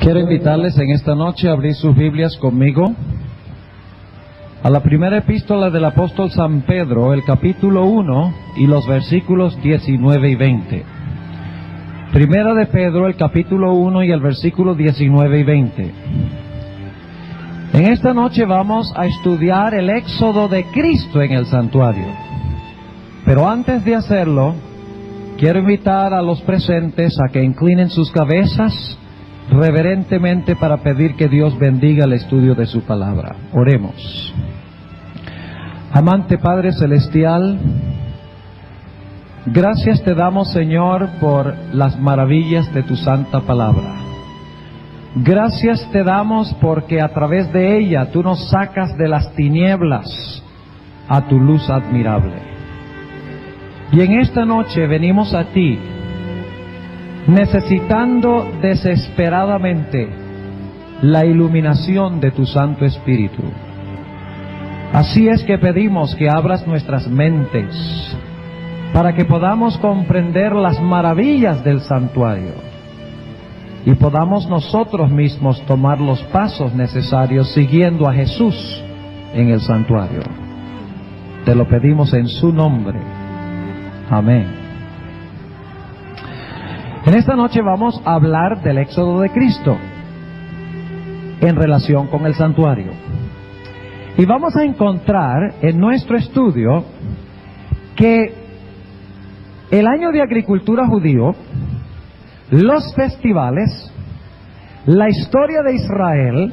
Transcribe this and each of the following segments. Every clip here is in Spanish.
Quiero invitarles en esta noche a abrir sus Biblias conmigo a la primera epístola del apóstol San Pedro, el capítulo 1 y los versículos 19 y 20. Primera de Pedro, el capítulo 1 y el versículo 19 y 20. En esta noche vamos a estudiar el éxodo de Cristo en el santuario. Pero antes de hacerlo, quiero invitar a los presentes a que inclinen sus cabezas reverentemente para pedir que Dios bendiga el estudio de su palabra. Oremos. Amante Padre Celestial, gracias te damos, Señor, por las maravillas de tu santa palabra. Gracias te damos porque a través de ella tú nos sacas de las tinieblas a tu luz admirable. Y en esta noche venimos a ti necesitando desesperadamente la iluminación de tu Santo Espíritu. Así es que pedimos que abras nuestras mentes para que podamos comprender las maravillas del santuario y podamos nosotros mismos tomar los pasos necesarios siguiendo a Jesús en el santuario. Te lo pedimos en su nombre. Amén. En esta noche vamos a hablar del éxodo de Cristo en relación con el santuario. Y vamos a encontrar en nuestro estudio que el año de agricultura judío, los festivales, la historia de Israel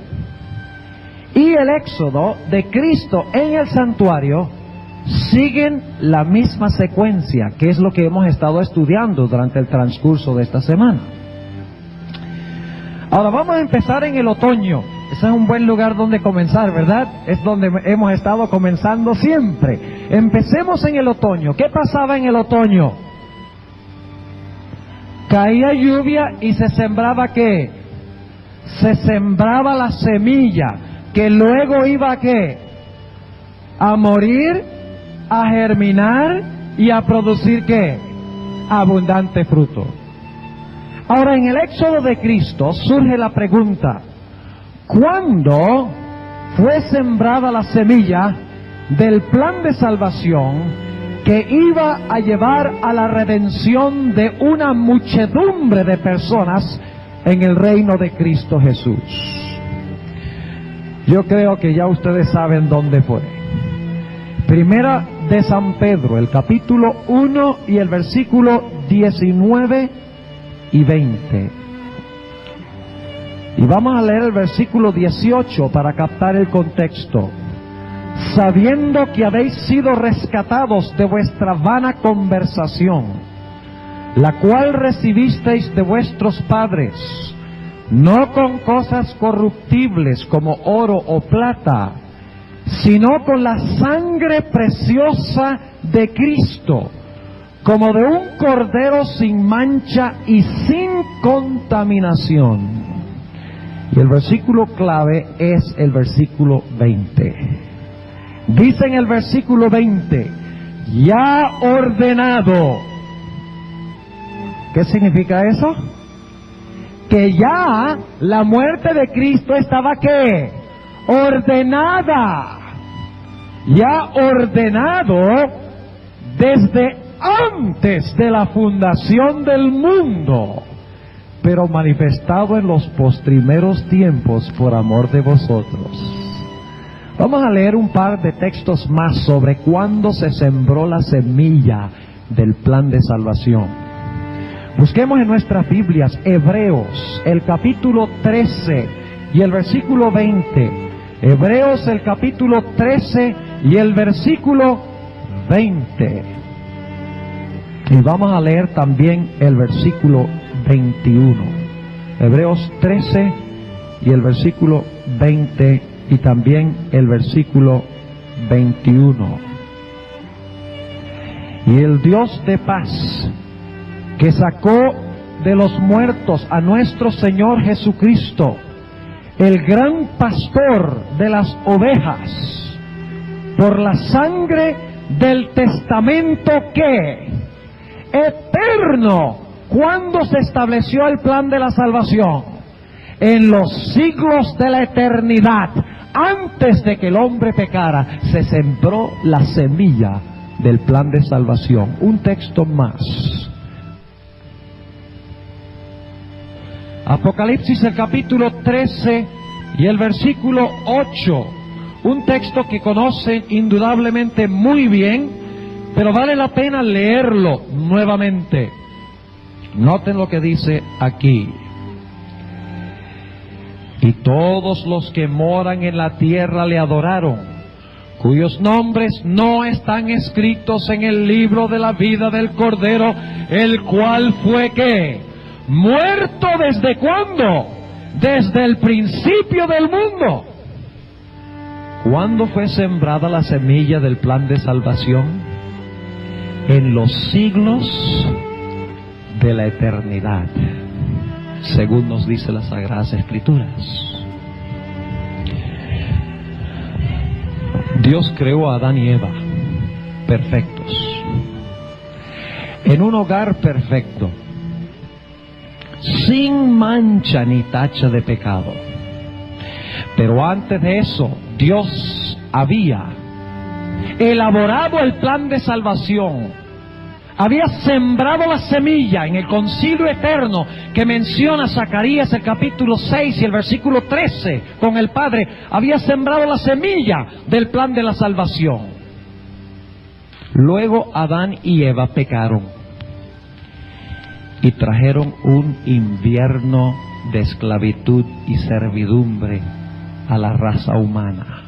y el éxodo de Cristo en el santuario siguen la misma secuencia, que es lo que hemos estado estudiando durante el transcurso de esta semana. Ahora vamos a empezar en el otoño. Ese es un buen lugar donde comenzar, ¿verdad? Es donde hemos estado comenzando siempre. Empecemos en el otoño. ¿Qué pasaba en el otoño? Caía lluvia y se sembraba ¿qué? Se sembraba la semilla, que luego iba ¿a qué? A morir, a germinar y a producir ¿qué? Abundante fruto. Ahora, en el éxodo de Cristo surge la pregunta: ¿cuándo fue sembrada la semilla del plan de salvación que iba a llevar a la redención de una muchedumbre de personas en el reino de Cristo Jesús? Yo creo que ya ustedes saben dónde fue. Primera de San Pedro, el capítulo 1 y el versículo 19 y 20. Y vamos a leer el versículo 18 para captar el contexto. Sabiendo que habéis sido rescatados de vuestra vana conversación, la cual recibisteis de vuestros padres, no con cosas corruptibles como oro o plata, sino con la sangre preciosa de Cristo, como de un cordero sin mancha y sin contaminación. Y el versículo clave es el versículo 20. Dice en el versículo 20, ya ordenado. ¿Qué significa eso? Que ya la muerte de Cristo estaba ¿qué? Ordenada. Ya ordenado desde antes de la fundación del mundo, pero manifestado en los postrimeros tiempos por amor de vosotros. Vamos a leer un par de textos más sobre cuándo se sembró la semilla del plan de salvación. Busquemos en nuestras Biblias Hebreos, el capítulo 13 y el versículo 20. Hebreos, el capítulo 13 y el versículo 20. Y vamos a leer también el versículo 21. Hebreos 13 y el versículo 20 y también el versículo 21. Y el Dios de paz, que sacó de los muertos a nuestro Señor Jesucristo, el gran pastor de las ovejas, por la sangre del testamento que eterno, cuando se estableció el plan de la salvación, en los siglos de la eternidad, antes de que el hombre pecara, se sembró la semilla del plan de salvación. Un texto más. Apocalipsis, el capítulo 13 y el versículo 8. Un texto que conocen indudablemente muy bien, pero vale la pena leerlo nuevamente. Noten lo que dice aquí. Y todos los que moran en la tierra le adoraron, cuyos nombres no están escritos en el libro de la vida del Cordero, el cual fue ¿qué? Muerto. ¿Desde cuándo? Desde el principio del mundo. ¿Cuándo fue sembrada la semilla del plan de salvación? En los siglos de la eternidad, según nos dice las Sagradas Escrituras. Dios creó a Adán y Eva perfectos, en un hogar perfecto, sin mancha ni tacha de pecado. Pero antes de eso, Dios había elaborado el plan de salvación, había sembrado la semilla en el concilio eterno que menciona Zacarías el capítulo 6 y el versículo 13 con el Padre. Había sembrado la semilla del plan de la salvación. Luego Adán y Eva pecaron y trajeron un invierno de esclavitud y servidumbre a la raza humana.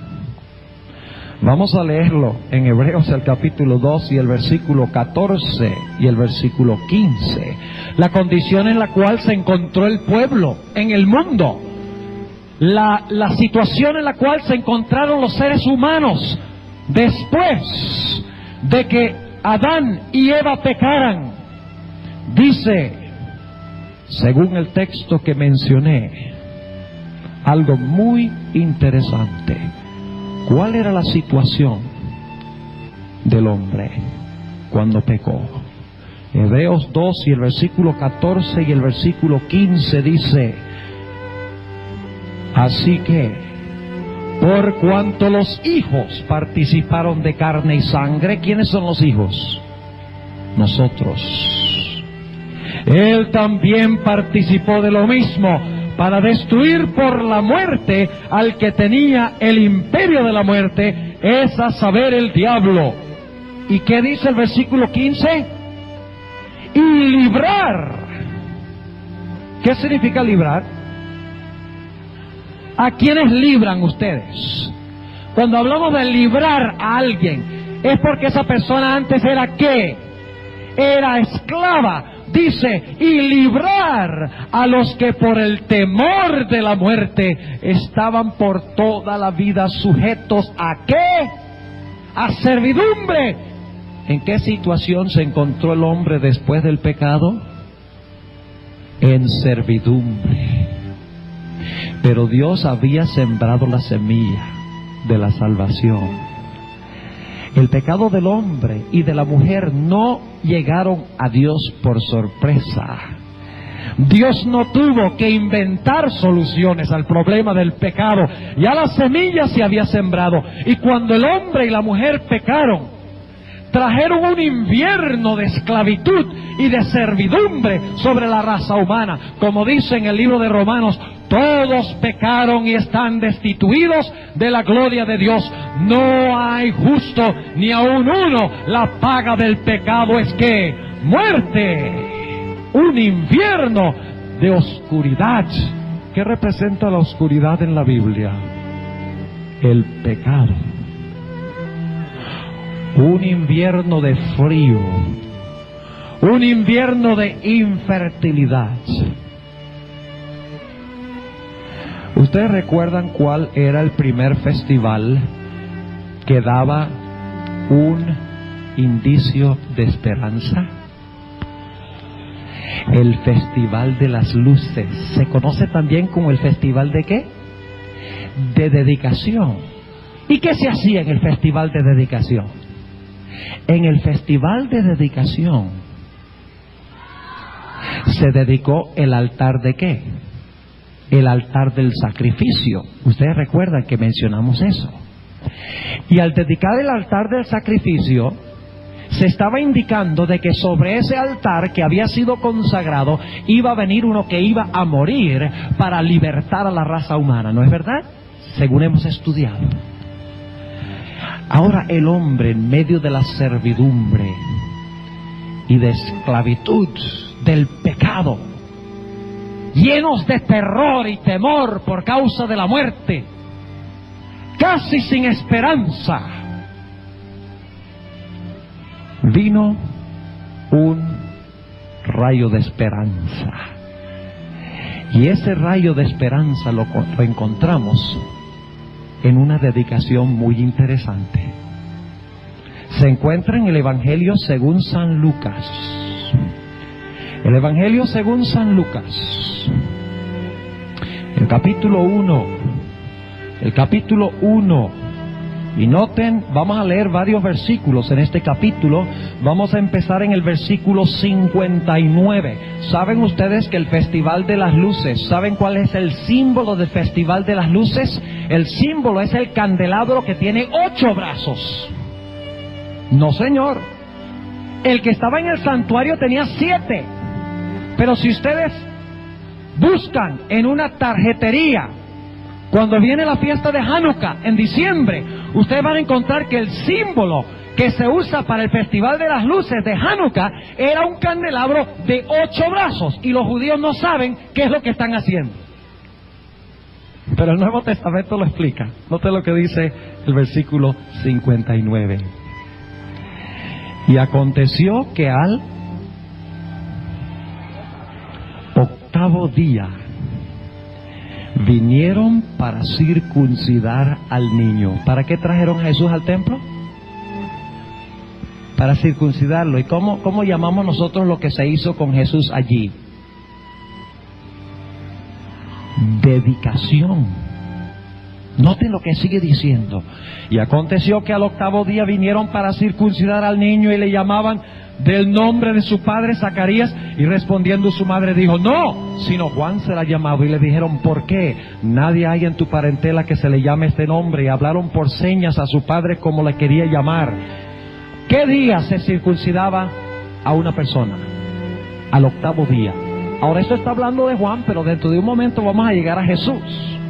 Vamos a leerlo en Hebreos el capítulo 2 y el versículo 14 y el versículo 15. La condición en la cual se encontró el pueblo en el mundo. La situación en la cual se encontraron los seres humanos después de que Adán y Eva pecaran. Dice, según el texto que mencioné, algo muy interesante. ¿Cuál era la situación del hombre cuando pecó? Hebreos 2 y el versículo 14 y el versículo 15 dice, así que, por cuanto los hijos participaron de carne y sangre, ¿quiénes son los hijos? Nosotros. Él también participó de lo mismo, para destruir por la muerte al que tenía el imperio de la muerte, es a saber, el diablo. ¿Y qué dice el versículo 15? Y librar. ¿Qué significa librar? ¿A quiénes libran ustedes? Cuando hablamos de librar a alguien, es porque esa persona antes era ¿qué? Era esclava. Dice, y librar a los que por el temor de la muerte estaban por toda la vida sujetos ¿a qué? A servidumbre. ¿En qué situación se encontró el hombre después del pecado? En servidumbre. Pero Dios había sembrado la semilla de la salvación. El pecado del hombre y de la mujer no llegaron a Dios por sorpresa. Dios no tuvo que inventar soluciones al problema del pecado. Ya la semilla se había sembrado. Y cuando el hombre y la mujer pecaron, trajeron un invierno de esclavitud y de servidumbre sobre la raza humana. Como dice en el libro de Romanos, todos pecaron y están destituidos de la gloria de Dios. No hay justo ni aun uno. La paga del pecado es ¿qué? Muerte. Un invierno de oscuridad. ¿Qué representa la oscuridad en la Biblia? El pecado. Un invierno de frío. Un invierno de infertilidad. ¿Ustedes recuerdan cuál era el primer festival que daba un indicio de esperanza? El Festival de las Luces. Se conoce también como el Festival de ¿qué? De dedicación. ¿Y qué se hacía en el Festival de dedicación? En el Festival de dedicación se dedicó el altar de ¿qué? el altar del sacrificio. Ustedes recuerdan que mencionamos eso. Y al dedicar el altar del sacrificio, se estaba indicando de que sobre ese altar que había sido consagrado iba a venir uno que iba a morir para libertar a la raza humana, ¿no es verdad? Según hemos estudiado. Ahora el hombre, en medio de la servidumbre y de esclavitud del pecado, llenos de terror y temor por causa de la muerte, casi sin esperanza, vino un rayo de esperanza. Y ese rayo de esperanza lo encontramos en una dedicación muy interesante. Se encuentra en el Evangelio según San Lucas. El Evangelio según San Lucas, el capítulo 1. El capítulo 1. Y noten, vamos a leer varios versículos en este capítulo. Vamos a empezar en el versículo 59. ¿Saben ustedes que el Festival de las Luces, saben cuál es el símbolo del Festival de las Luces? El símbolo es el candelabro que tiene 8 brazos. No, señor. El que estaba en el santuario tenía 7. Pero si ustedes buscan en una tarjetería, cuando viene la fiesta de Hanukkah en diciembre, ustedes van a encontrar que el símbolo que se usa para el Festival de las Luces de Hanukkah era un candelabro de 8 brazos. Y los judíos no saben qué es lo que están haciendo. Pero el Nuevo Testamento lo explica. Note lo que dice el versículo 59. Y aconteció que al octavo día vinieron para circuncidar al niño. ¿Para qué trajeron a Jesús al templo? Para circuncidarlo. ¿Y cómo llamamos nosotros lo que se hizo con Jesús allí? Dedicación. Noten lo que sigue diciendo. Y aconteció que al octavo día vinieron para circuncidar al niño y le llamaban del nombre de su padre Zacarías, y respondiendo su madre dijo: no, sino Juan será llamado. Y le dijeron: ¿por qué? Nadie hay en tu parentela que se le llame este nombre. Y hablaron por señas a su padre como le quería llamar. ¿Qué día se circuncidaba a una persona? Al octavo día. Ahora esto está hablando de Juan, pero dentro de un momento vamos a llegar a Jesús.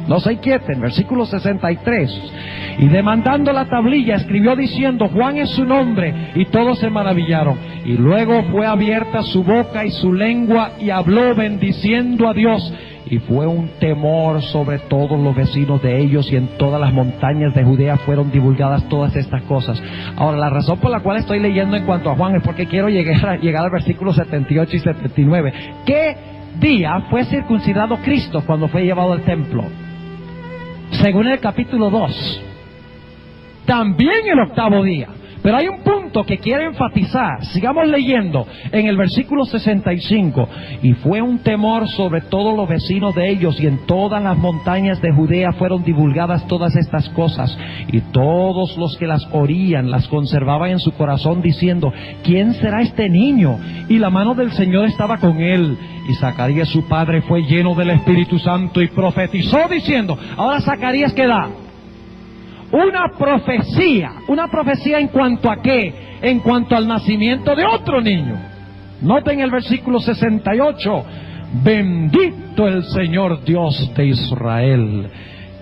No se inquieten, versículo 63. Y demandando la tablilla, escribió diciendo: Juan es su nombre. Y todos se maravillaron. Y luego fue abierta su boca y su lengua, y habló bendiciendo a Dios. Y fue un temor sobre todos los vecinos de ellos, y en todas las montañas de Judea fueron divulgadas todas estas cosas. Ahora, la razón por la cual estoy leyendo en cuanto a Juan es porque quiero llegar al versículo 78 y 79. ¿Qué día fue circuncidado Cristo cuando fue llevado al templo? Según el capítulo 2, también el octavo día. Pero hay un punto que quiero enfatizar. Sigamos leyendo en el versículo 65. Y fue un temor sobre todos los vecinos de ellos, y en todas las montañas de Judea fueron divulgadas todas estas cosas. Y todos los que las oían las conservaban en su corazón, diciendo: ¿quién será este niño? Y la mano del Señor estaba con él. Y Zacarías su padre fue lleno del Espíritu Santo y profetizó diciendo. Ahora Zacarías, ¿qué da? Una profecía en cuanto a qué, en cuanto al nacimiento de otro niño. Noten el versículo 68. Bendito el Señor Dios de Israel,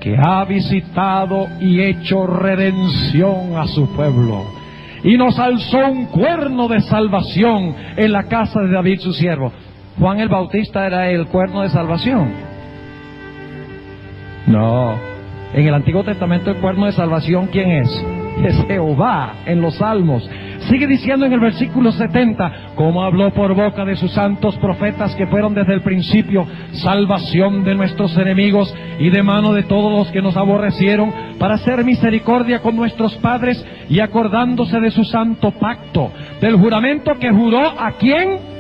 que ha visitado y hecho redención a su pueblo, y nos alzó un cuerno de salvación en la casa de David su siervo. Juan el Bautista era el cuerno de salvación. No. En el Antiguo Testamento el cuerno de salvación, ¿quién es? Es Jehová en los Salmos. Sigue diciendo en el versículo 70, como habló por boca de sus santos profetas que fueron desde el principio, salvación de nuestros enemigos y de mano de todos los que nos aborrecieron, para hacer misericordia con nuestros padres, y acordándose de su santo pacto, del juramento que juró ¿a quién?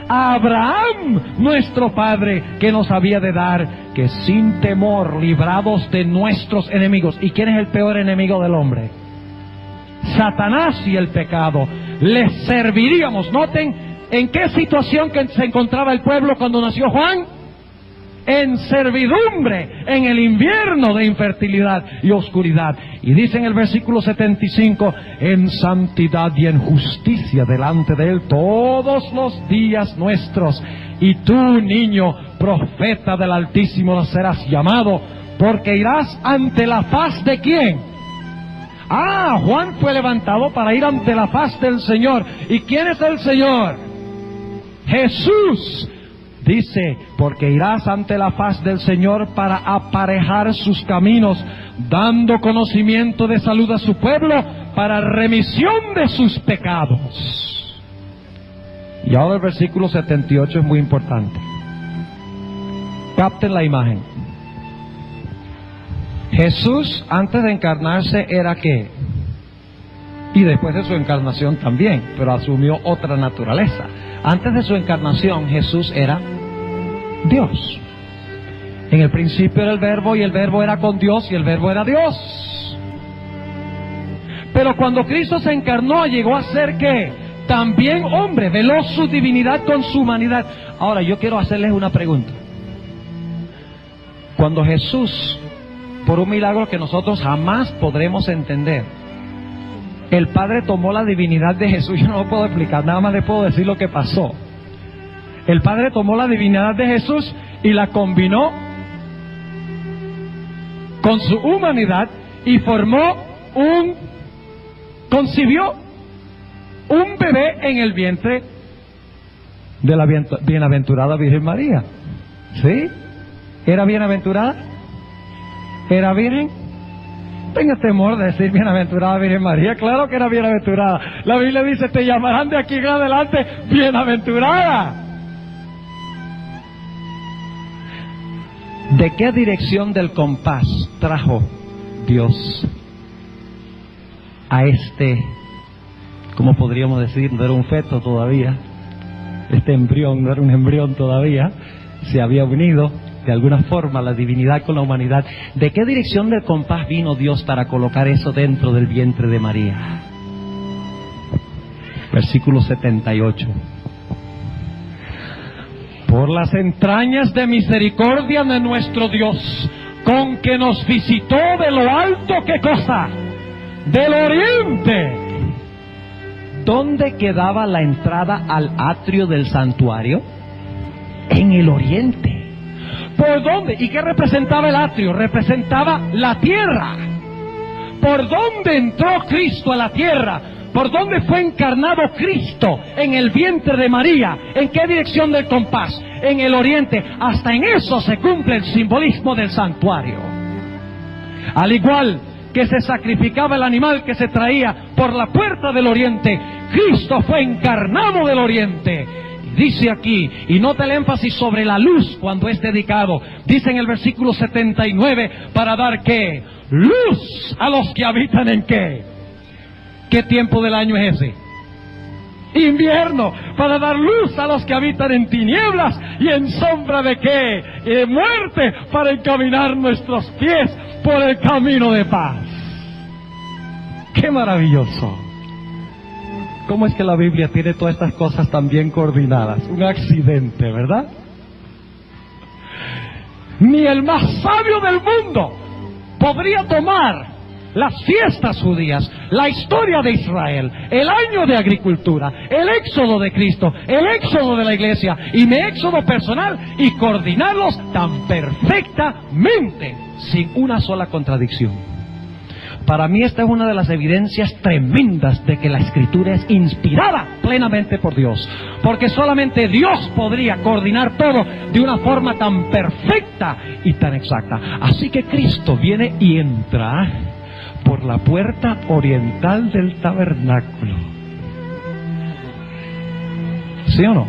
A Abraham, nuestro padre, que nos había de dar, que sin temor, librados de nuestros enemigos. ¿Y quién es el peor enemigo del hombre? Satanás y el pecado. Les serviríamos. Noten en qué situación que se encontraba el pueblo cuando nació Juan. en servidumbre en el invierno de infertilidad y oscuridad. Y dice en el versículo 75, en santidad y en justicia delante de Él todos los días nuestros. Y tú, niño, profeta del Altísimo, serás llamado, porque irás ante la faz de ¿quién? Juan fue levantado para ir ante la faz del Señor. ¿Y quién es el Señor? Jesús. Dice, porque irás ante la faz del Señor para aparejar sus caminos, dando conocimiento de salud a su pueblo para remisión de sus pecados. Y ahora el versículo 78 es muy importante. Capten la imagen. Jesús, antes de encarnarse, ¿era qué? Y después de su encarnación también, pero asumió otra naturaleza. Antes de su encarnación, Jesús era Dios. En el principio era el Verbo, y el Verbo era con Dios, y el Verbo era Dios. Pero cuando Cristo se encarnó, llegó a ser ¿qué? También hombre, veló su divinidad con su humanidad. Ahora yo quiero hacerles una pregunta. Cuando Jesús, por un milagro que nosotros jamás podremos entender, el Padre tomó la divinidad de Jesús, yo no lo puedo explicar, nada más le puedo decir lo que pasó. El Padre tomó la divinidad de Jesús y la combinó con su humanidad y concibió un bebé en el vientre de la bienaventurada Virgen María. ¿Sí? ¿Era bienaventurada? ¿Era virgen? Tenga temor de decir bienaventurada Virgen María. Claro que era bienaventurada. La Biblia dice, te llamarán de aquí en adelante bienaventurada. ¿De qué dirección del compás trajo Dios a cómo podríamos decir, no era un feto todavía, este embrión no era un embrión todavía, se había unido de alguna forma la divinidad con la humanidad? ¿De qué dirección del compás vino Dios para colocar eso dentro del vientre de María? Versículo 78. Por las entrañas de misericordia de nuestro Dios, con que nos visitó de lo alto, ¿qué cosa? Del oriente. ¿Dónde quedaba la entrada al atrio del santuario? En el oriente. ¿Por dónde? ¿Y qué representaba el atrio? Representaba la tierra. ¿Por dónde entró Cristo a la tierra? ¿Por dónde fue encarnado Cristo? En el vientre de María. ¿En qué dirección del compás? En el oriente. Hasta en eso se cumple el simbolismo del santuario. Al igual que se sacrificaba el animal que se traía por la puerta del oriente, Cristo fue encarnado del oriente. Dice aquí, y nota el énfasis sobre la luz cuando es dedicado. Dice en el versículo 79, para dar ¿qué? Luz a los que habitan en ¿qué? ¿Qué tiempo del año es ese? Invierno. Para dar luz a los que habitan en tinieblas y en sombra de ¿qué? De muerte, para encaminar nuestros pies por el camino de paz. ¡Qué maravilloso! ¿Cómo es que la Biblia tiene todas estas cosas tan bien coordinadas? Un accidente, ¿verdad? Ni el más sabio del mundo podría tomar las fiestas judías, la historia de Israel, el año de agricultura, el éxodo de Cristo, el éxodo de la iglesia y mi éxodo personal y coordinarlos tan perfectamente, sin una sola contradicción. Para mí esta es una de las evidencias tremendas de que la Escritura es inspirada plenamente por Dios, porque solamente Dios podría coordinar todo de una forma tan perfecta y tan exacta. Así que Cristo viene y entra por la puerta oriental del tabernáculo. ¿Sí o no?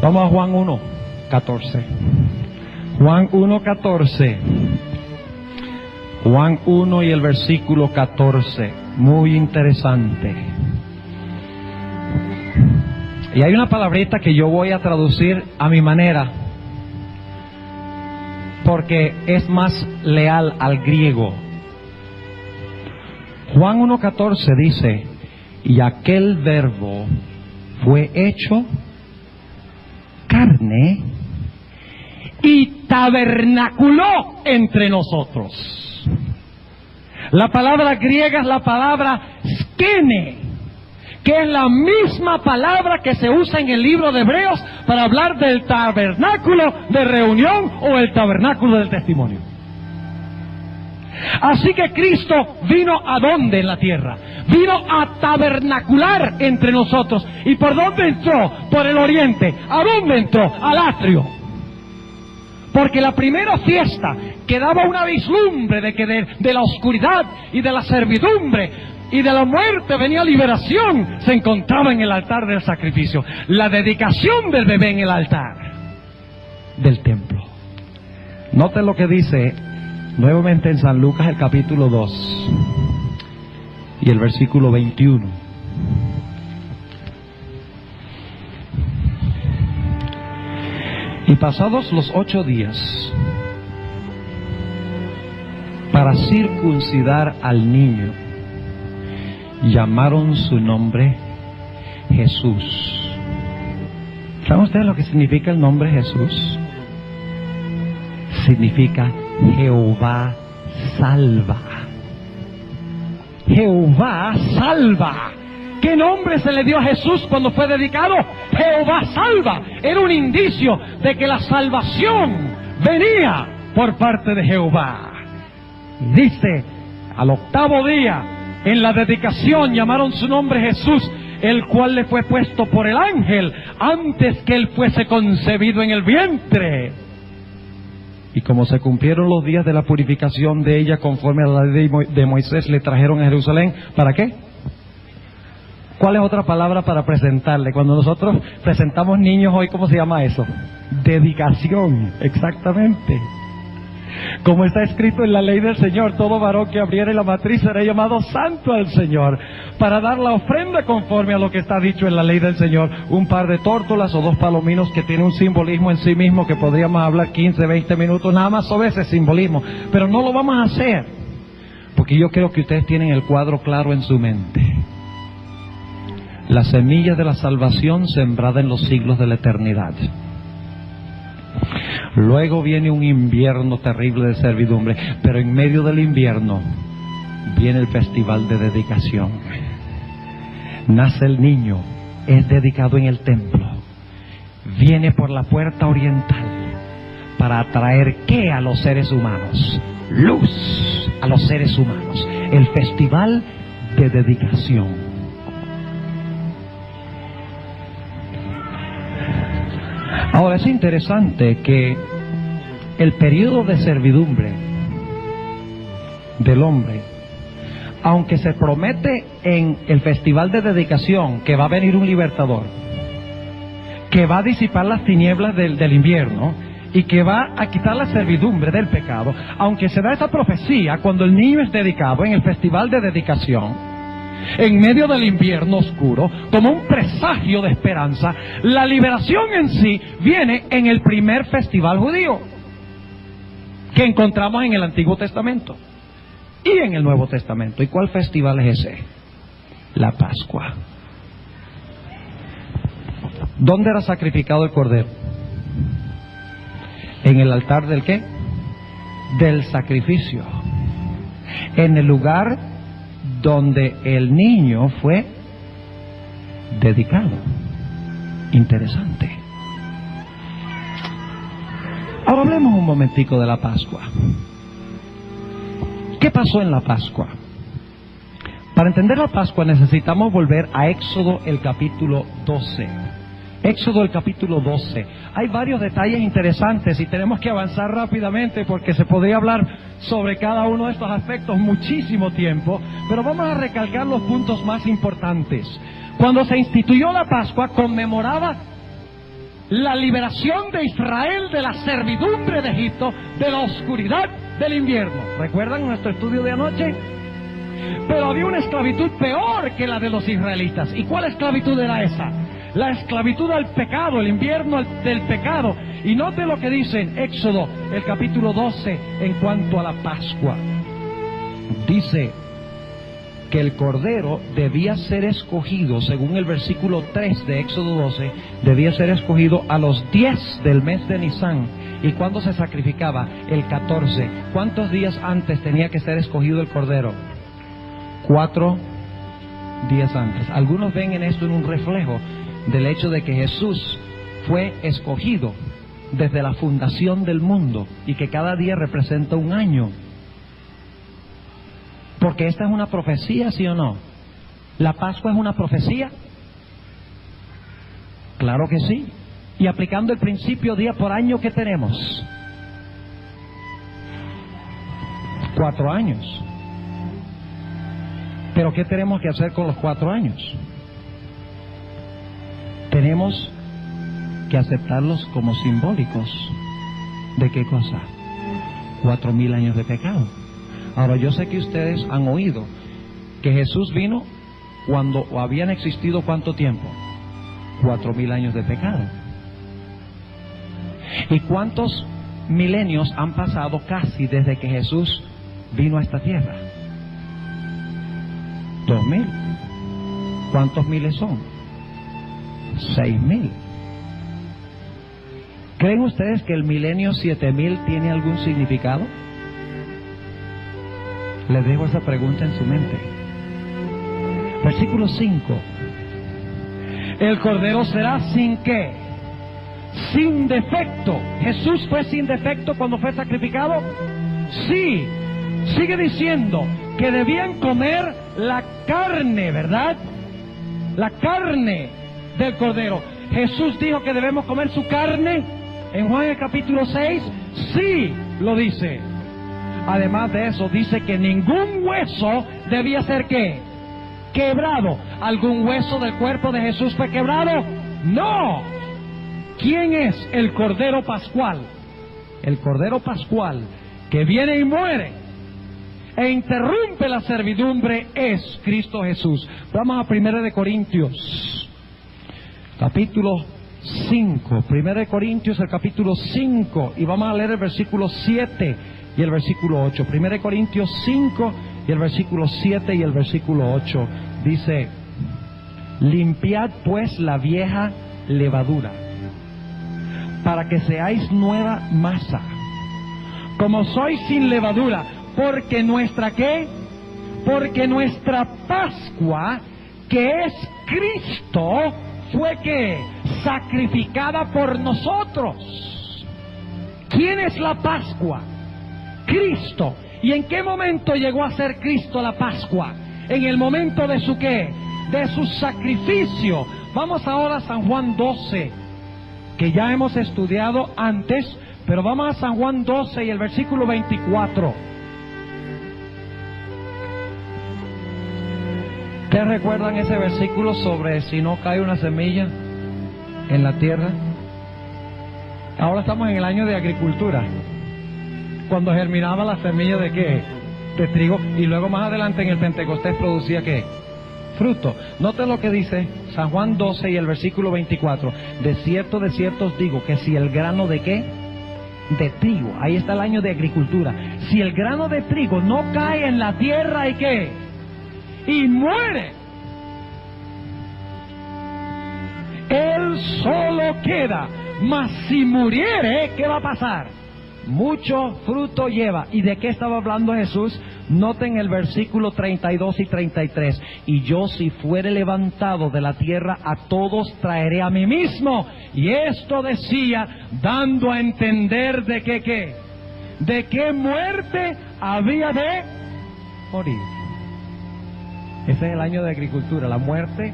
Vamos a Juan 1:14. Juan 1:14. Juan 1 y el versículo 14, muy interesante. Y hay una palabrita que yo voy a traducir a mi manera, porque es más leal al griego. Juan 1:14 dice, y aquel verbo fue hecho carne y tabernaculó entre nosotros. La palabra griega es la palabra skene, que es la misma palabra que se usa en el libro de Hebreos para hablar del tabernáculo de reunión o el tabernáculo del testimonio. Así que Cristo vino ¿a dónde en la tierra? Vino a tabernacular entre nosotros. ¿Y por dónde entró? Por el oriente. ¿A dónde entró? Al atrio. Porque la primera fiesta que daba una vislumbre de que de la oscuridad y de la servidumbre y de la muerte venía liberación, se encontraba en el altar del sacrificio. La dedicación del bebé en el altar del templo. Noten lo que dice nuevamente en San Lucas, el capítulo 2 y el versículo 21. Y pasados los 8 días, para circuncidar al niño, llamaron su nombre Jesús. ¿Saben ustedes lo que significa el nombre Jesús? Significa Jehová salva. Jehová salva. ¿Qué nombre se le dio a Jesús cuando fue dedicado? Jehová salva. Era un indicio de que la salvación venía por parte de Jehová. Y dice, al 8º día, en la dedicación llamaron su nombre Jesús, el cual le fue puesto por el ángel antes que él fuese concebido en el vientre. Y como se cumplieron los días de la purificación de ella conforme a la ley de Moisés, le trajeron a Jerusalén. ¿Para qué? ¿Cuál es otra palabra para presentarle? Cuando nosotros presentamos niños hoy, ¿cómo se llama eso? Dedicación, exactamente. Como está escrito en la ley del Señor, todo varón que abriere la matriz será llamado santo al Señor, para dar la ofrenda conforme a lo que está dicho en la ley del Señor. Un par de tórtolas o 2 palominos que tiene un simbolismo en sí mismo que podríamos hablar 15, 20 minutos nada más sobre ese simbolismo, pero no lo vamos a hacer, porque yo creo que ustedes tienen el cuadro claro en su mente. La semilla de la salvación sembrada en los siglos de la eternidad. Luego viene un invierno terrible de servidumbre, pero en medio del invierno viene el festival de dedicación. Nace el niño, es dedicado en el templo, viene por la puerta oriental para atraer ¿qué? A los seres humanos. Luz a los seres humanos. El festival de dedicación. Ahora es interesante que el periodo de servidumbre del hombre, aunque se promete en el festival de dedicación que va a venir un libertador, que va a disipar las tinieblas del invierno y que va a quitar la servidumbre del pecado, aunque se da esa profecía cuando el niño es dedicado en el festival de dedicación, en medio del invierno oscuro, como un presagio de esperanza, la liberación en sí viene en el primer festival judío que encontramos en el Antiguo Testamento y en el Nuevo Testamento. ¿Y cuál festival es ese? La Pascua. ¿Dónde era sacrificado el cordero? En el altar del ¿qué? Del sacrificio. En el lugar donde el niño fue dedicado. Interesante. Ahora hablemos un momentico de la Pascua. ¿Qué pasó en la Pascua? Para entender la Pascua necesitamos volver a Éxodo el capítulo 12. Éxodo el capítulo 12. Hay varios detalles interesantes y tenemos que avanzar rápidamente porque se podría hablar sobre cada uno de estos aspectos muchísimo tiempo, pero vamos a recalcar los puntos más importantes. Cuando se instituyó la Pascua, conmemoraba la liberación de Israel de la servidumbre de Egipto, de la oscuridad del invierno. ¿Recuerdan nuestro estudio de anoche? Pero había una esclavitud peor que la de los israelitas. ¿Y cuál esclavitud era esa? La esclavitud al pecado, el invierno del pecado. Y note lo que dice en Éxodo, el capítulo 12, en cuanto a la Pascua. Dice que el cordero debía ser escogido, según el versículo 3 de Éxodo 12, debía ser escogido a los 10 del mes de Nisán. ¿Y cuándo se sacrificaba? El 14. ¿Cuántos días antes tenía que ser escogido el cordero? 4 días antes. Algunos ven en esto en un reflejo del hecho de que Jesús fue escogido desde la fundación del mundo y que cada día representa un año. Porque esta es una profecía, ¿sí o no? ¿La Pascua es una profecía? Claro que sí. Y aplicando el principio día por año, ¿qué tenemos? 4 años. Pero ¿qué tenemos que hacer con los 4 años? Tenemos que aceptarlos como simbólicos. ¿De qué cosa? 4,000 años de pecado. Ahora, yo sé que ustedes han oído que Jesús vino cuando habían existido ¿cuánto tiempo? 4,000 años de pecado. ¿Y cuántos milenios han pasado casi desde que Jesús vino a esta tierra? 2,000. ¿Cuántos miles son? 6,000. ¿Creen ustedes que el milenio 7,000 tiene algún significado? Les dejo esa pregunta en su mente. Versículo 5. El cordero será sin qué? Sin defecto. ¿Jesús fue sin defecto cuando fue sacrificado? Sí. Sigue diciendo que debían comer la carne, ¿verdad? La carne del cordero. Jesús dijo que debemos comer su carne. En Juan el capítulo 6, sí lo dice. Además de eso, dice que ningún hueso debía ser ¿qué? Quebrado. ¿Algún hueso del cuerpo de Jesús fue quebrado? ¡No! ¿Quién es el Cordero Pascual? El Cordero Pascual que viene y muere e interrumpe la servidumbre es Cristo Jesús. Vamos a 1 Corintios, capítulo 5. 1 Corintios, el capítulo 5, y vamos a leer el versículo 7 y el versículo 8. 1 Corintios 5 y el versículo 7 y el versículo 8. Dice: limpiad pues la vieja levadura, para que seáis nueva masa, como sois sin levadura, porque nuestra ¿qué? Porque nuestra Pascua, que es Cristo, fue ¿qué? Sacrificada por nosotros. ¿Quién es la Pascua? Cristo. ¿Y en qué momento llegó a ser Cristo la Pascua? En el momento de su ¿qué? De su sacrificio. Vamos ahora a San Juan 12, que ya hemos estudiado antes, pero vamos a San Juan 12 y el versículo 24. ¿Ustedes recuerdan ese versículo sobre si no cae una semilla en la tierra? Ahora estamos en el año de agricultura, cuando germinaba la semilla de ¿qué? De trigo, y luego más adelante en el Pentecostés producía ¿qué? Fruto. Noten lo que dice San Juan 12 y el versículo 24. De cierto os digo que si el grano de ¿qué? De trigo, ahí está el año de agricultura. Si el grano de trigo no cae en la tierra, ¿y qué? Y muere, él solo queda. Mas si muriere, ¿qué va a pasar? Mucho fruto lleva. ¿Y de qué estaba hablando Jesús? Noten el versículo 32 y 33. Y yo, si fuere levantado de la tierra, a todos traeré a mí mismo. Y esto decía, dando a entender de que ¿qué? De qué muerte había de morir. Ese es el año de agricultura, la muerte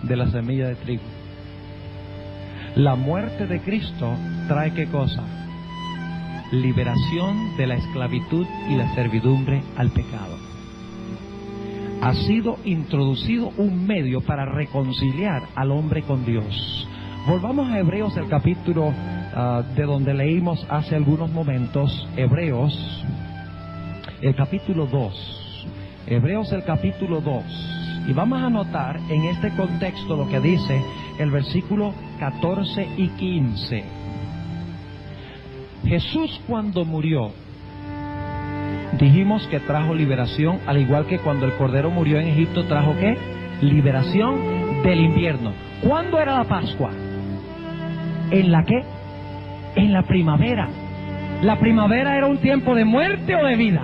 de la semilla de trigo. La muerte de Cristo trae ¿qué cosa? Liberación de la esclavitud y la servidumbre al pecado. Ha sido introducido un medio para reconciliar al hombre con Dios. Volvamos a Hebreos, el capítulo de donde leímos hace algunos momentos. Hebreos, el capítulo 2. Hebreos, el capítulo 2. Y vamos a notar en este contexto lo que dice el versículo 14 y 15. Jesús, cuando murió, dijimos que trajo liberación, al igual que cuando el Cordero murió en Egipto, trajo ¿qué? Liberación del invierno. ¿Cuándo era la Pascua? ¿En la qué? en la primavera. La primavera era un tiempo de muerte o de vida.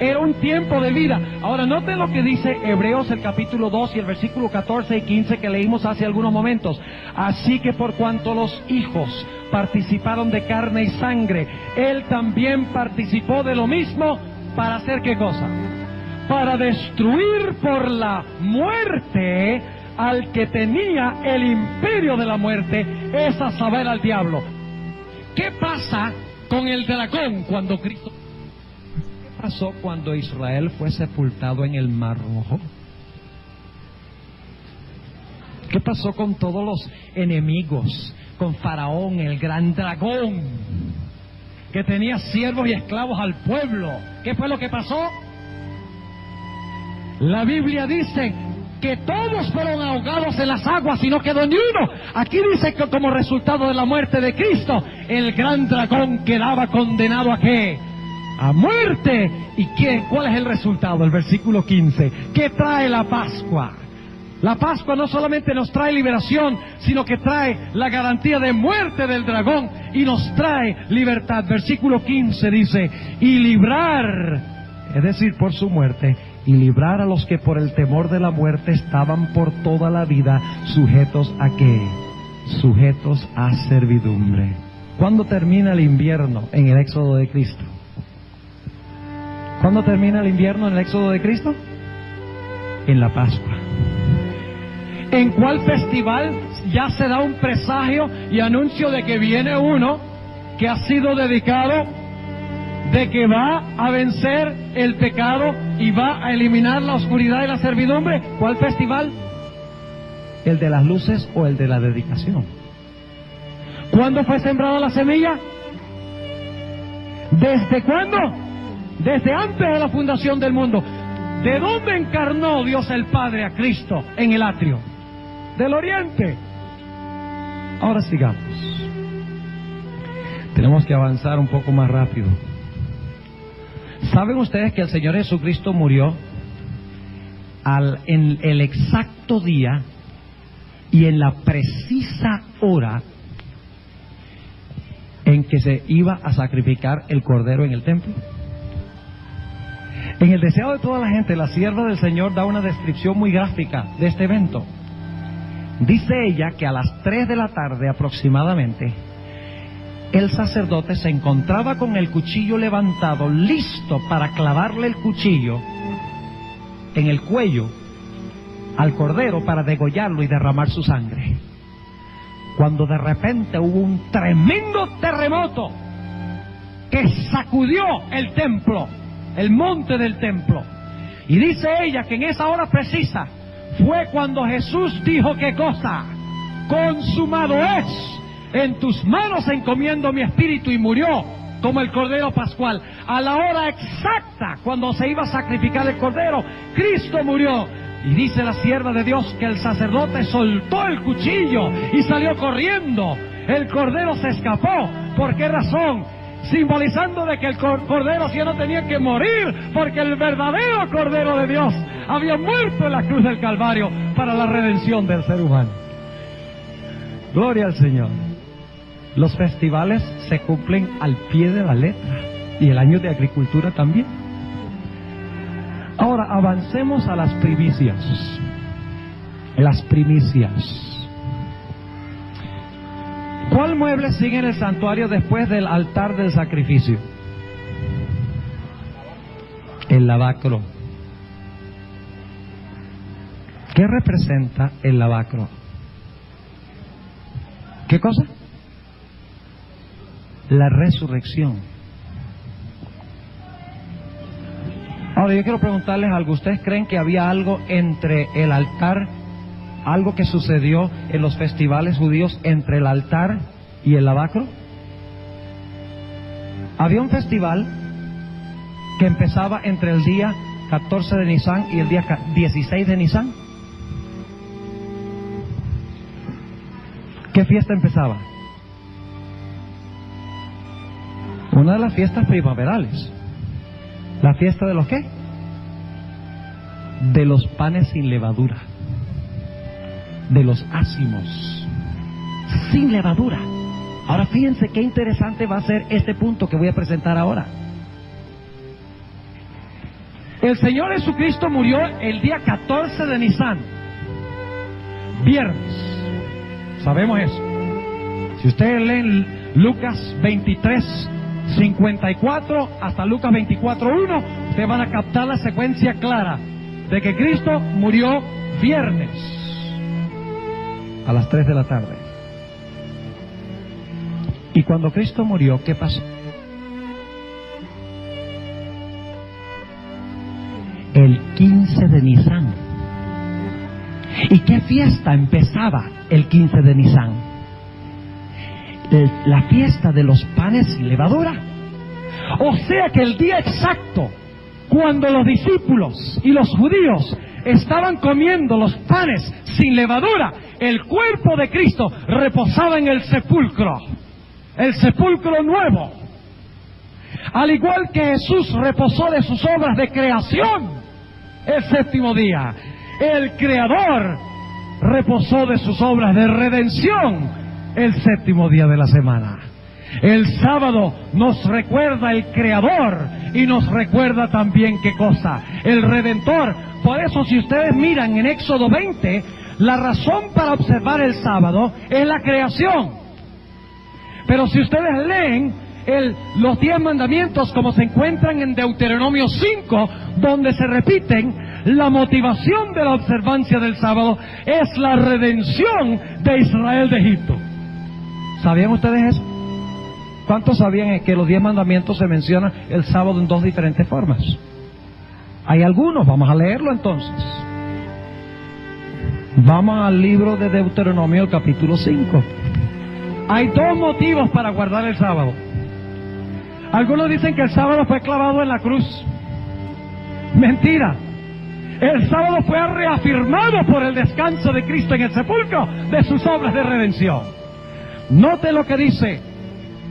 Era un tiempo de vida. Ahora noten lo que dice Hebreos el capítulo 2 y el versículo 14 y 15 que leímos hace algunos momentos. Así que por cuanto los hijos participaron de carne y sangre, Él también participó de lo mismo. ¿Para hacer qué cosa? Para destruir por la muerte al que tenía el imperio de la muerte, es a saber, al diablo. ¿Qué pasa con el dragón cuando Cristo... ¿Qué pasó cuando Israel fue sepultado en el Mar Rojo? ¿Qué pasó con todos los enemigos? Con Faraón, el gran dragón, que tenía siervos y esclavos al pueblo. ¿Qué fue lo que pasó? La Biblia dice que todos fueron ahogados en las aguas y no quedó ni uno. Aquí dice que como resultado de la muerte de Cristo, el gran dragón quedaba condenado ¿a qué? A muerte. ¿Y cuál es el resultado? El versículo 15. ¿Qué trae la Pascua? La Pascua no solamente nos trae liberación, sino que trae la garantía de muerte del dragón y nos trae libertad. Versículo 15 dice, y librar, es decir, por su muerte, y librar a los que por el temor de la muerte estaban por toda la vida sujetos ¿a qué? Sujetos a servidumbre. ¿Cuándo termina el invierno en el éxodo de Cristo? ¿Cuándo termina el invierno en el éxodo de Cristo? En la Pascua. ¿En cuál festival ya se da un presagio y anuncio de que viene uno que ha sido dedicado, de que va a vencer el pecado y va a eliminar la oscuridad y la servidumbre? ¿Cuál festival? ¿El de las luces o el de la dedicación? ¿Cuándo fue sembrada la semilla? ¿Desde cuándo? Desde antes de la fundación del mundo. ¿De dónde encarnó Dios el Padre a Cristo en el atrio? Del oriente. Ahora sigamos. Tenemos que avanzar un poco más rápido. ¿Saben ustedes que el Señor Jesucristo murió en el exacto día y en la precisa hora en que se iba a sacrificar el cordero en el templo? En el deseo de toda la gente, la sierva del Señor da una descripción muy gráfica de este evento. Dice ella que a las 3 de la tarde aproximadamente, el sacerdote se encontraba con el cuchillo levantado, listo para clavarle el cuchillo en el cuello al cordero para degollarlo y derramar su sangre. Cuando de repente hubo un tremendo terremoto que sacudió el templo, el monte del templo. Y dice ella que en esa hora precisa fue cuando Jesús dijo, ¿qué cosa? Consumado es. En tus manos encomiendo mi espíritu, y murió como el cordero pascual. A la hora exacta, cuando se iba a sacrificar el cordero, Cristo murió. Y dice la sierva de Dios que el sacerdote soltó el cuchillo y salió corriendo. El cordero se escapó. ¿Por qué razón? Simbolizando de que el cordero ya no tenía que morir, porque el verdadero cordero de Dios había muerto en la cruz del Calvario para la redención del ser humano. Gloria al Señor. Los festivales se cumplen al pie de la letra, y el año de agricultura también. Ahora avancemos a las primicias. Las primicias. ¿Cuál mueble sigue en el santuario después del altar del sacrificio? El lavacro. ¿Qué representa el lavacro? ¿Qué cosa? La resurrección. Ahora yo quiero preguntarles algo. ¿Ustedes creen que había algo entre el altar, algo que sucedió en los festivales judíos entre el altar y el lavacro? Había un festival que empezaba entre el día 14 de Nisan y el día 16 de Nisan. ¿Qué fiesta empezaba? Una de las fiestas primaverales. ¿La fiesta de los qué? De los panes sin levadura, de los ácimos, sin levadura. Ahora fíjense qué interesante va a ser este punto que voy a presentar ahora. El Señor Jesucristo murió el día 14 de Nisan, viernes. Sabemos eso. Si ustedes leen Lucas 23, 54 hasta Lucas 24, 1, ustedes van a captar la secuencia clara de que Cristo murió viernes a las 3 de la tarde. Y cuando Cristo murió, ¿qué pasó? El 15 de Nisan. ¿Y qué fiesta empezaba el 15 de Nisan? La fiesta de los panes sin levadura. O sea que el día exacto cuando los discípulos y los judíos estaban comiendo los panes sin levadura, el cuerpo de Cristo reposaba en el sepulcro nuevo. Al igual que Jesús reposó de sus obras de creación el séptimo día, el Creador reposó de sus obras de redención el séptimo día de la semana. El sábado nos recuerda el Creador y nos recuerda también ¿qué cosa? El Redentor. Por eso, si ustedes miran en Éxodo 20, la razón para observar el sábado es la creación. Pero si ustedes leen los 10 mandamientos como se encuentran en Deuteronomio 5, donde se repiten, la motivación de la observancia del sábado es la redención de Israel de Egipto. ¿Sabían ustedes eso? ¿Cuántos sabían que los 10 mandamientos se mencionan el sábado en 2 diferentes formas? Hay algunos, vamos a leerlo entonces. Vamos al libro de Deuteronomio, el capítulo 5. Hay 2 motivos para guardar el sábado. Algunos dicen que el sábado fue clavado en la cruz. Mentira. El sábado fue reafirmado por el descanso de Cristo en el sepulcro de sus obras de redención. Note lo que dice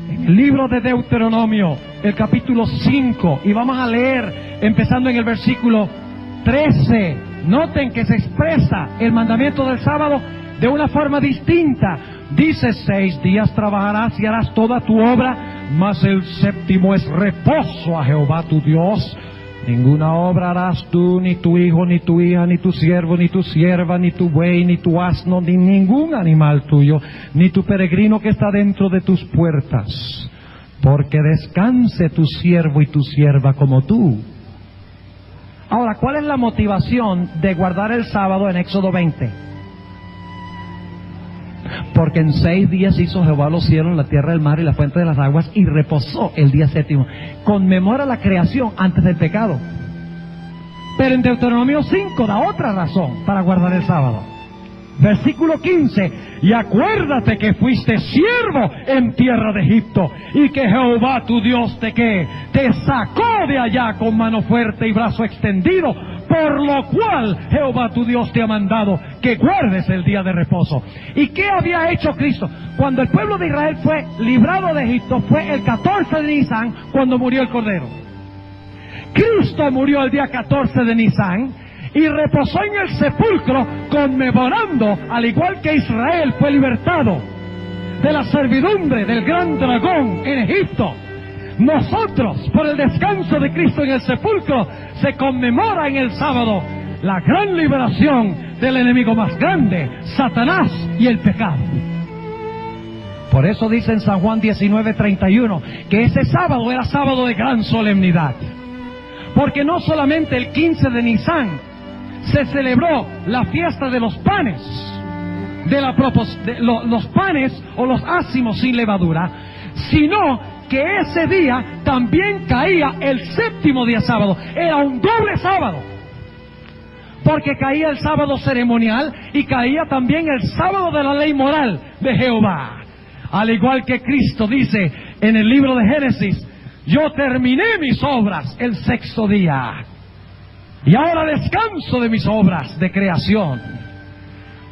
en el libro de Deuteronomio, el capítulo 5, y vamos a leer empezando en el versículo 13. Noten que se expresa el mandamiento del sábado de una forma distinta. Dice: 6 días trabajarás y harás toda tu obra, mas el séptimo es reposo a Jehová tu Dios. Ninguna obra harás tú, ni tu hijo, ni tu hija, ni tu siervo, ni tu sierva, ni tu buey, ni tu asno, ni ningún animal tuyo, ni tu peregrino que está dentro de tus puertas, porque descanse tu siervo y tu sierva como tú. Ahora, ¿cuál es la motivación de guardar el sábado en Éxodo 20? Porque en 6 días hizo Jehová los cielos, la tierra, el mar y la fuente de las aguas, y reposó el día séptimo. Conmemora la creación antes del pecado. Pero en Deuteronomio 5 da otra razón para guardar el sábado. Versículo 15: y acuérdate que fuiste siervo en tierra de Egipto, y que Jehová tu Dios te sacó de allá con mano fuerte y brazo extendido, por lo cual Jehová tu Dios te ha mandado que guardes el día de reposo. ¿Y qué había hecho Cristo? Cuando el pueblo de Israel fue librado de Egipto, fue el 14 de Nisan cuando murió el Cordero. Cristo murió el día 14 de Nisan y reposó en el sepulcro, conmemorando, al igual que Israel fue libertado de la servidumbre del gran dragón en Egipto. Nosotros, por el descanso de Cristo en el sepulcro, se conmemora en el sábado la gran liberación del enemigo más grande, Satanás y el pecado. Por eso dice en San Juan 19:31 que ese sábado era sábado de gran solemnidad. Porque no solamente el 15 de Nisan se celebró la fiesta de los panes, los panes o los ácimos sin levadura, sino que ese día también caía el séptimo día sábado. Era un doble sábado, porque caía el sábado ceremonial y caía también el sábado de la ley moral de Jehová. Al igual que Cristo dice en el libro de Génesis: yo terminé mis obras el 6º día, y ahora descanso de mis obras de creación.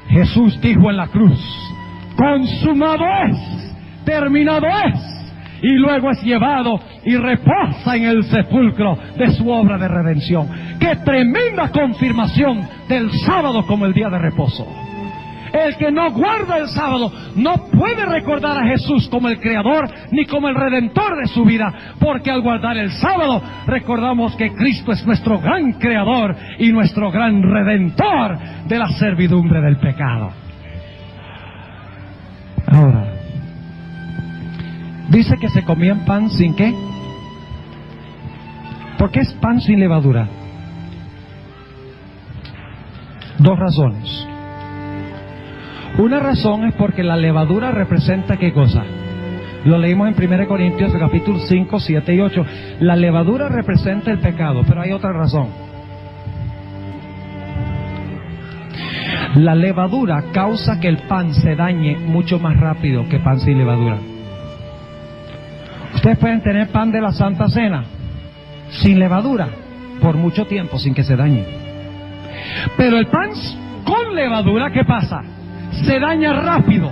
Jesús dijo en la cruz: consumado es, terminado es. Y luego es llevado y reposa en el sepulcro de su obra de redención. ¡Qué tremenda confirmación del sábado como el día de reposo! El que no guarda el sábado no puede recordar a Jesús como el Creador ni como el Redentor de su vida, porque al guardar el sábado recordamos que Cristo es nuestro gran Creador y nuestro gran Redentor de la servidumbre del pecado. Ahora, dice que se comían pan sin ¿qué? ¿Por qué es pan sin levadura? Dos razones. Una razón es porque la levadura representa ¿qué cosa? Lo leímos en 1 Corintios capítulo 5, 7 y 8. La levadura representa el pecado, pero hay otra razón. La levadura causa que el pan se dañe mucho más rápido que pan sin levadura. Ustedes pueden tener pan de la Santa Cena sin levadura por mucho tiempo sin que se dañe. Pero el pan con levadura, ¿qué pasa? Se daña rápido.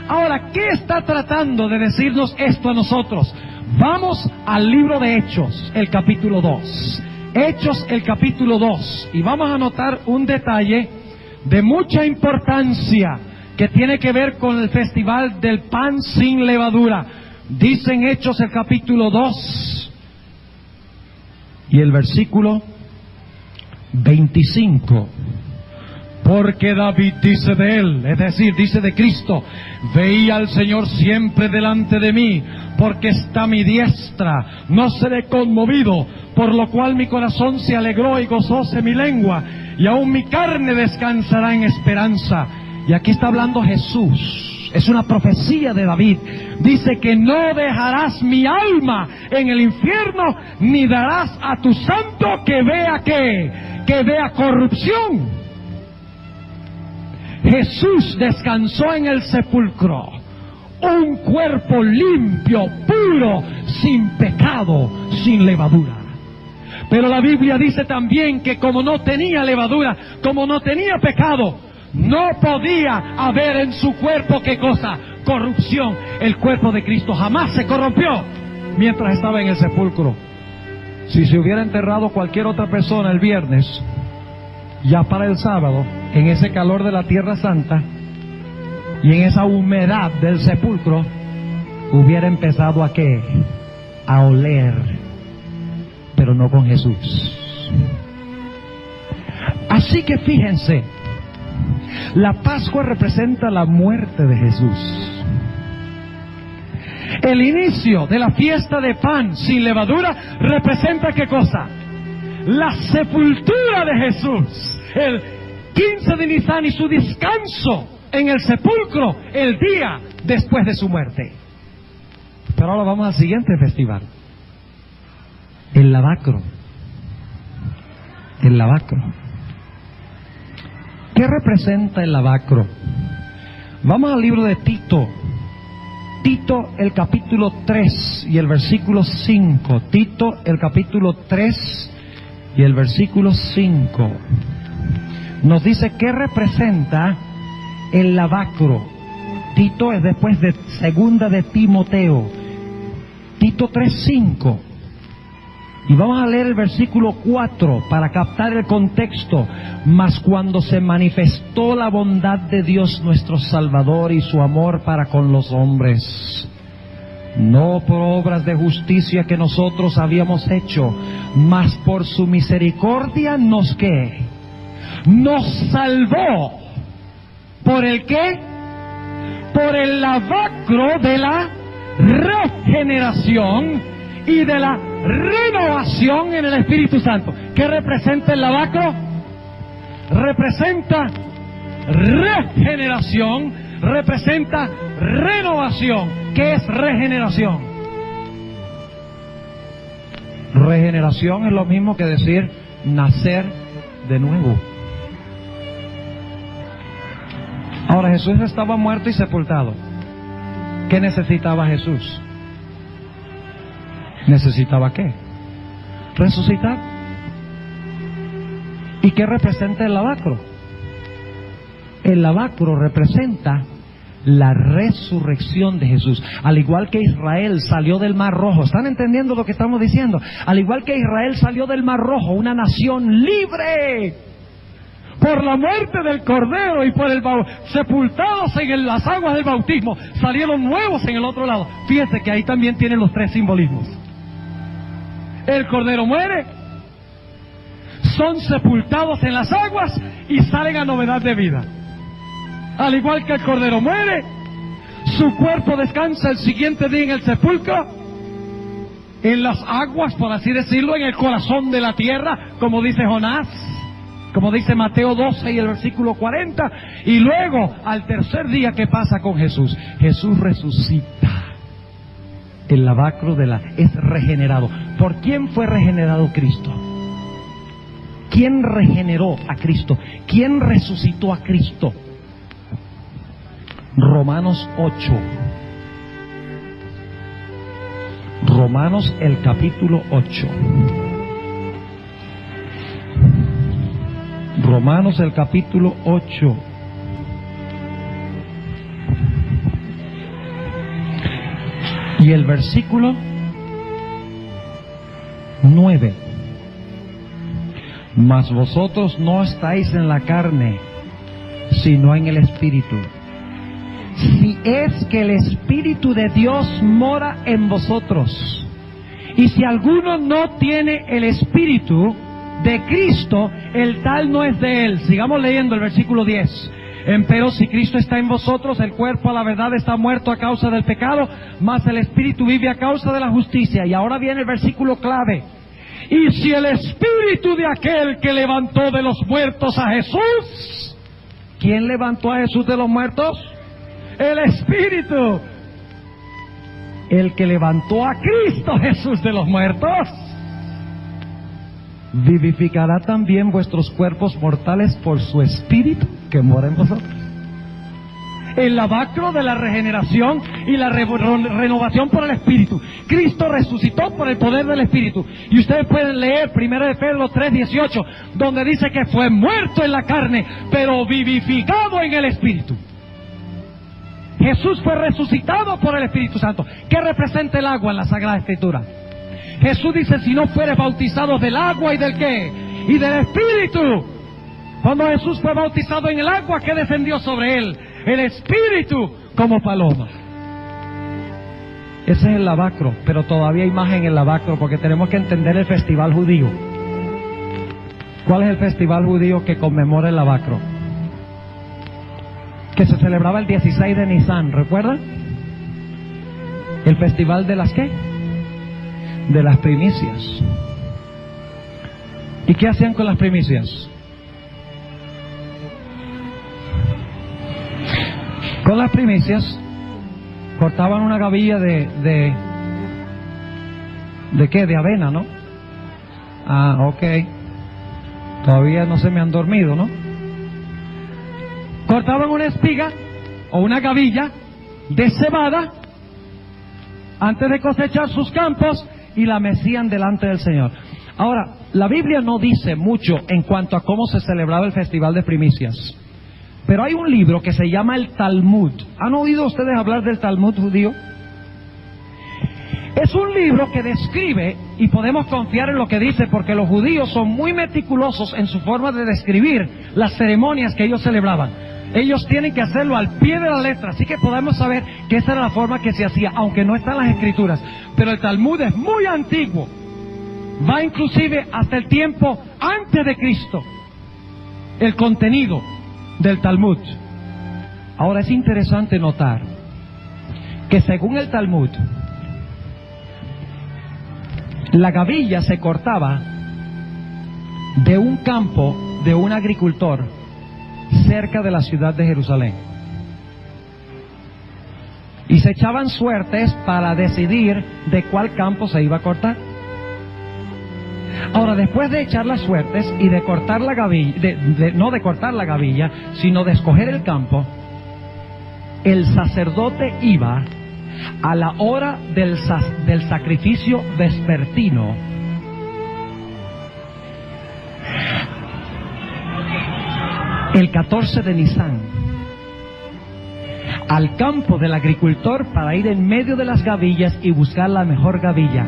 Ahora, ¿qué está tratando de decirnos esto a nosotros? Vamos al libro de Hechos, el capítulo 2. Hechos, el capítulo 2. Y vamos a notar un detalle de mucha importancia que tiene que ver con el festival del pan sin levadura. Dice en Hechos, el capítulo 2 y el versículo 25. Porque David dice de él, es decir, dice de Cristo: veía al Señor siempre delante de mí, porque está a mi diestra, no seré conmovido, por lo cual mi corazón se alegró y gozóse mi lengua, y aún mi carne descansará en esperanza. Y aquí está hablando Jesús, es una profecía de David. Dice que no dejarás mi alma en el infierno, ni darás a tu santo que vea ¿qué? Que vea corrupción. Jesús descansó en el sepulcro, un cuerpo limpio, puro, sin pecado, sin levadura. Pero la Biblia dice también que como no tenía levadura, como no tenía pecado, no podía haber en su cuerpo ¿qué cosa? Corrupción. El cuerpo de Cristo jamás se corrompió mientras estaba en el sepulcro. Si se hubiera enterrado cualquier otra persona el viernes, ya para el sábado, en ese calor de la Tierra Santa y en esa humedad del sepulcro, hubiera empezado a ¿qué? A oler, pero no con Jesús. Así que fíjense, la Pascua representa la muerte de Jesús. El inicio de la fiesta de pan sin levadura representa ¿qué cosa? La sepultura de Jesús, el 15 de Nisan y su descanso en el sepulcro el día después de su muerte. Pero ahora vamos al siguiente festival, el lavacro. El lavacro. ¿Qué representa el lavacro? Vamos al libro de Tito. Tito, el capítulo 3 y el versículo 5. Tito, el capítulo 3 y el versículo 5. Nos dice qué representa el lavacro. Tito es después de segunda de Timoteo. Tito 3:5. Y vamos a leer el versículo 4 para captar el contexto. Mas cuando se manifestó la bondad de Dios nuestro Salvador y su amor para con los hombres, no por obras de justicia que nosotros habíamos hecho, mas por su misericordia nos ¿qué? Nos salvó. ¿Por el qué? Por el lavacro de la regeneración y de la renovación en el Espíritu Santo. ¿Qué representa el lavacro? Representa regeneración, representa renovación. ¿Qué es regeneración? Regeneración es lo mismo que decir nacer de nuevo. Ahora, Jesús estaba muerto y sepultado. ¿Qué necesitaba Jesús? ¿Necesitaba qué? Resucitar. ¿Y qué representa el lavacro? El lavacro representa la resurrección de Jesús. Al igual que Israel salió del Mar Rojo. ¿Están entendiendo lo que estamos diciendo? Al igual que Israel salió del Mar Rojo, una nación libre, Por la muerte del Cordero y por sepultados en las aguas del bautismo, salieron nuevos en el otro lado. Fíjense que ahí también tienen los tres simbolismos. El Cordero muere, son sepultados en las aguas y salen a novedad de vida. Al igual que el Cordero muere, su cuerpo descansa el siguiente día en el sepulcro, en las aguas, por así decirlo, en el corazón de la tierra, como dice Jonás, como dice Mateo 12 y el versículo 40, y luego al tercer día, ¿qué pasa con Jesús? Jesús resucita. El lavacro es regenerado. ¿Por quién fue regenerado Cristo? ¿Quién regeneró a Cristo? ¿Quién resucitó a Cristo? Romanos 8. Romanos el capítulo 8. Romanos el capítulo 8. Y el versículo 9. Mas vosotros no estáis en la carne, sino en el Espíritu. Si es que el Espíritu de Dios mora en vosotros. Y si alguno no tiene el Espíritu de Cristo, el tal no es de él. Sigamos leyendo el versículo 10. Empero si Cristo está en vosotros, el cuerpo a la verdad está muerto a causa del pecado, mas el Espíritu vive a causa de la justicia. Y ahora viene el versículo clave. Y si el Espíritu de aquel que levantó de los muertos a Jesús, ¿quién levantó a Jesús de los muertos? El Espíritu. El que levantó a Cristo Jesús de los muertos, vivificará también vuestros cuerpos mortales por su Espíritu que mora en vosotros. El lavacro de la regeneración y la renovación por el Espíritu. Cristo resucitó por el poder del Espíritu. Y ustedes pueden leer 1 de Pedro 3:18, donde dice que fue muerto en la carne, pero vivificado en el Espíritu. Jesús fue resucitado por el Espíritu Santo. ¿Qué representa el agua en la Sagrada Escritura? Jesús dice, si no fueres bautizados del agua y del ¿qué? Y del Espíritu. Cuando Jesús fue bautizado en el agua, ¿qué descendió sobre él? El Espíritu como paloma. Ese es el lavacro, pero todavía hay más en el lavacro, porque tenemos que entender el festival judío. ¿Cuál es el festival judío que conmemora el lavacro? Que se celebraba el 16 de Nisan, ¿recuerdan? El festival de las ¿qué? De las primicias. ¿Y qué hacían con las primicias? Con las primicias cortaban una gavilla ¿de qué? De avena, ¿no? Ah, ok. Todavía no se me han dormido, ¿no? Cortaban una espiga o una gavilla de cebada antes de cosechar sus campos y la mecían delante del Señor. Ahora, la Biblia no dice mucho en cuanto a cómo se celebraba el festival de primicias, pero hay un libro que se llama el Talmud. ¿Han oído ustedes hablar del Talmud judío? Es un libro que describe, y podemos confiar en lo que dice, porque los judíos son muy meticulosos en su forma de describir las ceremonias que ellos celebraban. Ellos tienen que hacerlo al pie de la letra, así que podemos saber que esa era la forma que se hacía, aunque no están las escrituras. Pero el Talmud es muy antiguo, va inclusive hasta el tiempo antes de Cristo, el contenido del Talmud. Ahora es interesante notar que según el Talmud, la gavilla se cortaba de un campo de un agricultor cerca de la ciudad de Jerusalén, y se echaban suertes para decidir de cuál campo se iba a cortar. Ahora, después de echar las suertes y de cortar la gavilla, no de cortar la gavilla, sino de escoger el campo, el sacerdote iba a la hora del sacrificio vespertino el 14 de Nisan al campo del agricultor para ir en medio de las gavillas y buscar la mejor gavilla.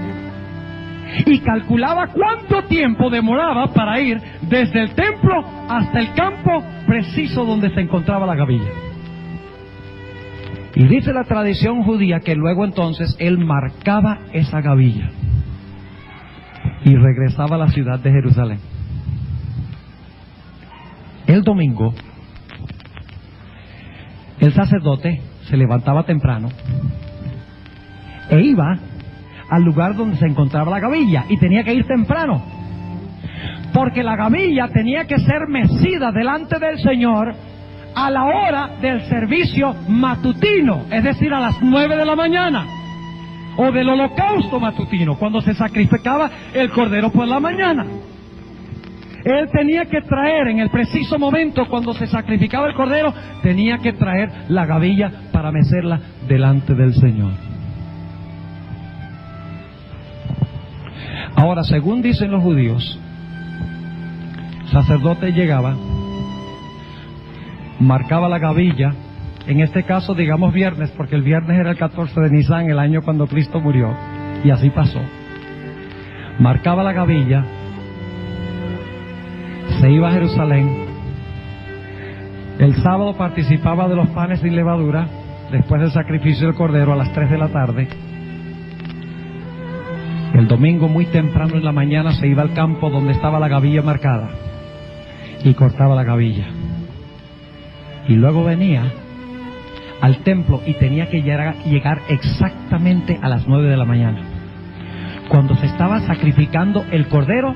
y calculaba cuánto tiempo demoraba para ir desde el templo hasta el campo preciso donde se encontraba la gavilla. Y dice la tradición judía que luego entonces él marcaba esa gavilla y regresaba a la ciudad de Jerusalén. El domingo, el sacerdote se levantaba temprano e iba al lugar donde se encontraba la gavilla, y tenía que ir temprano, porque la gavilla tenía que ser mecida delante del Señor a la hora del servicio matutino, es decir, a las 9 de la mañana, o del holocausto matutino, cuando se sacrificaba el cordero por la mañana. Él tenía que traer en el preciso momento cuando se sacrificaba el cordero, tenía que traer la gavilla para mecerla delante del Señor. Ahora, según dicen los judíos, el sacerdote llegaba, marcaba la gavilla, en este caso digamos viernes, porque el viernes era el 14 de Nisan, el año cuando Cristo murió, y así pasó. Marcaba la gavilla, se iba a Jerusalén, el sábado participaba de los panes sin levadura, después del sacrificio del cordero a las 3 de la tarde. El domingo muy temprano en la mañana se iba al campo donde estaba la gavilla marcada y cortaba la gavilla. Y luego venía al templo y tenía que llegar exactamente a las 9 de la mañana, cuando se estaba sacrificando el cordero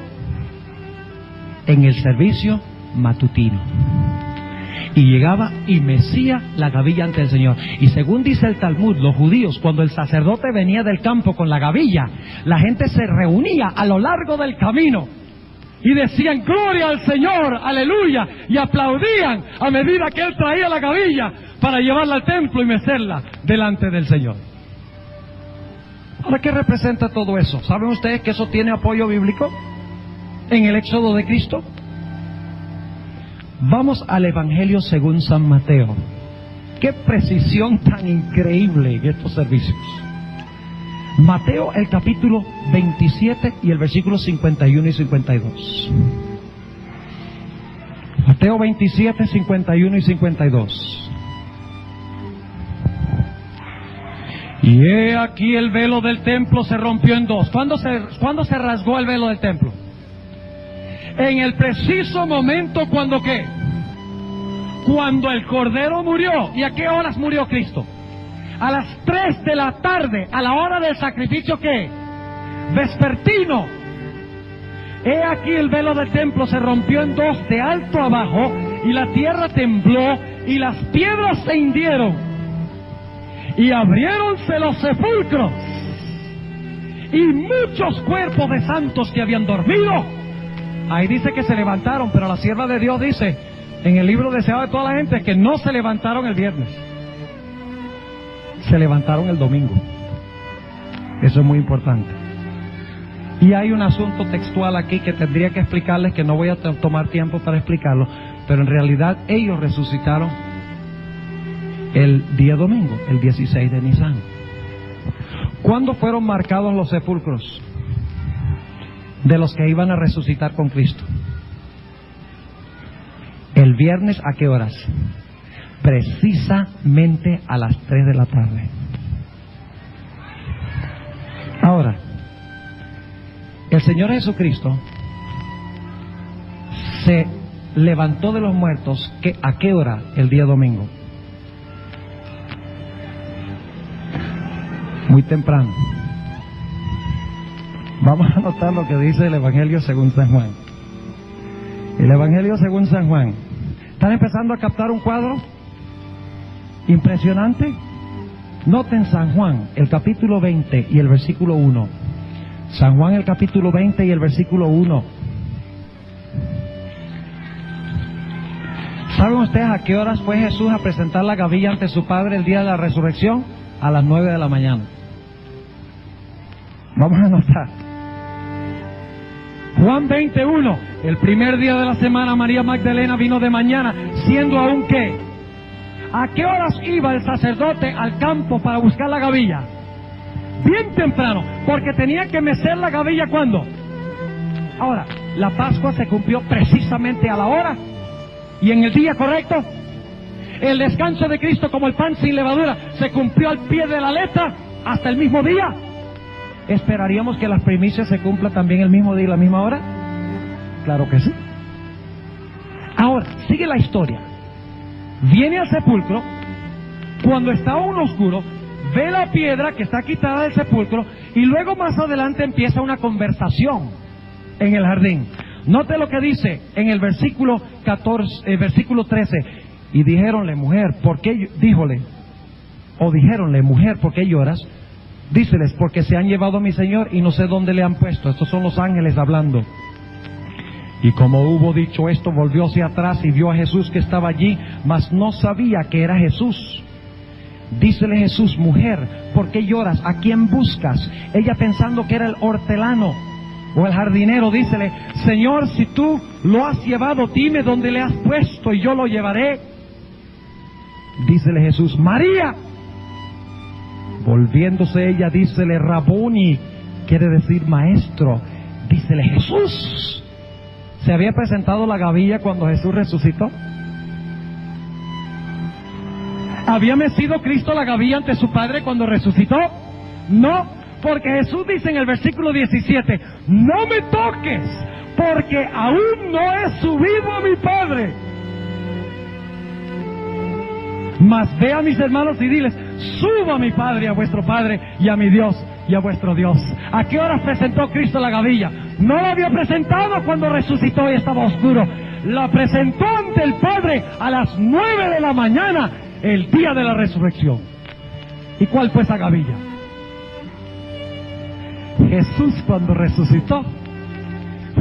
en el servicio matutino. Y llegaba y mecía la gavilla ante el Señor. Y según dice el Talmud, los judíos, cuando el sacerdote venía del campo con la gavilla, la gente se reunía a lo largo del camino y decían gloria al Señor, aleluya, y aplaudían a medida que él traía la gavilla para llevarla al templo y mecerla delante del Señor. Ahora, ¿qué representa todo eso? ¿Saben ustedes que eso tiene apoyo bíblico en el éxodo de Cristo? Vamos al Evangelio según San Mateo. Qué precisión tan increíble en estos servicios. Mateo, el capítulo 27 y el versículo 51 y 52. Mateo 27, 51 y 52. Y he aquí el velo del templo se rompió en dos. ¿Cuándo se rasgó el velo del templo? En el preciso momento cuando ¿qué? Cuando el Cordero murió. ¿Y a qué horas murió Cristo? A las 3 de la tarde, a la hora del sacrificio ¿qué? Vespertino. He aquí el velo del templo se rompió en dos de alto a abajo, y la tierra tembló y las piedras se hundieron y abriéronse los sepulcros, y muchos cuerpos de santos que habían dormido. Ahí dice que se levantaron, pero la sierva de Dios dice en el libro deseado de toda la gente que no se levantaron el viernes, se levantaron el domingo. Eso es muy importante. Y hay un asunto textual aquí que tendría que explicarles, que no voy a tomar tiempo para explicarlo, pero en realidad ellos resucitaron el día domingo, el 16 de Nisan. ¿Cuándo fueron marcados los sepulcros de los que iban a resucitar con Cristo? El viernes, ¿a qué horas? Precisamente a las 3 de la tarde. Ahora, el Señor Jesucristo se levantó de los muertos, ¿a qué hora el día domingo? Muy temprano. Vamos a anotar lo que dice el Evangelio según San Juan. El Evangelio según San Juan. ¿Están empezando a captar un cuadro impresionante? Noten San Juan, el capítulo 20 y el versículo 1. San Juan, el capítulo 20 y el versículo 1. ¿Saben ustedes a qué horas fue Jesús a presentar la gavilla ante su Padre el día de la resurrección? A las 9 de la mañana. Vamos a anotar. Juan 21. El primer día de la semana María Magdalena vino de mañana, siendo aún ¿qué? ¿A qué horas iba el sacerdote al campo para buscar la gavilla? bien temprano, porque tenía que mecer la gavilla. ¿Cuándo? Ahora, la Pascua se cumplió precisamente a la hora y en el día correcto. El descanso de Cristo como el pan sin levadura se cumplió al pie de la letra hasta el mismo día. ¿Esperaríamos que las primicias se cumplan también el mismo día y la misma hora? Claro que sí. Ahora, sigue la historia. Viene al sepulcro, cuando está aún oscuro, ve la piedra que está quitada del sepulcro y luego más adelante empieza una conversación en el jardín. Note lo que dice en el versículo 14, versículo 13. Y dijéronle, mujer, ¿por qué? Dijéronle, mujer, ¿por qué lloras? Díceles, porque se han llevado a mi Señor y no sé dónde le han puesto. Estos son los ángeles hablando. Y como hubo dicho esto, volvió hacia atrás y vio a Jesús que estaba allí, mas no sabía que era Jesús. Dícele Jesús, mujer, ¿por qué lloras? ¿A quién buscas? Ella, pensando que era el hortelano o el jardinero, dícele, Señor, si tú lo has llevado, dime dónde le has puesto y yo lo llevaré. Dícele Jesús, María. Volviéndose ella, dícele, Rabuni, quiere decir maestro. Dícele Jesús. ¿Se había presentado la gavilla cuando Jesús resucitó? ¿Había mecido Cristo la gavilla ante su Padre cuando resucitó? No, porque Jesús dice en el versículo 17, no me toques, porque aún no he subido a mi Padre. Mas ve a mis hermanos y diles, subo a mi Padre y a vuestro Padre y a mi Dios y a vuestro Dios. ¿A qué hora presentó Cristo la gavilla? No la había presentado cuando resucitó y estaba oscuro. La presentó ante el Padre a las 9 de la mañana, el día de la resurrección. ¿Y cuál fue esa gavilla? Jesús, cuando resucitó,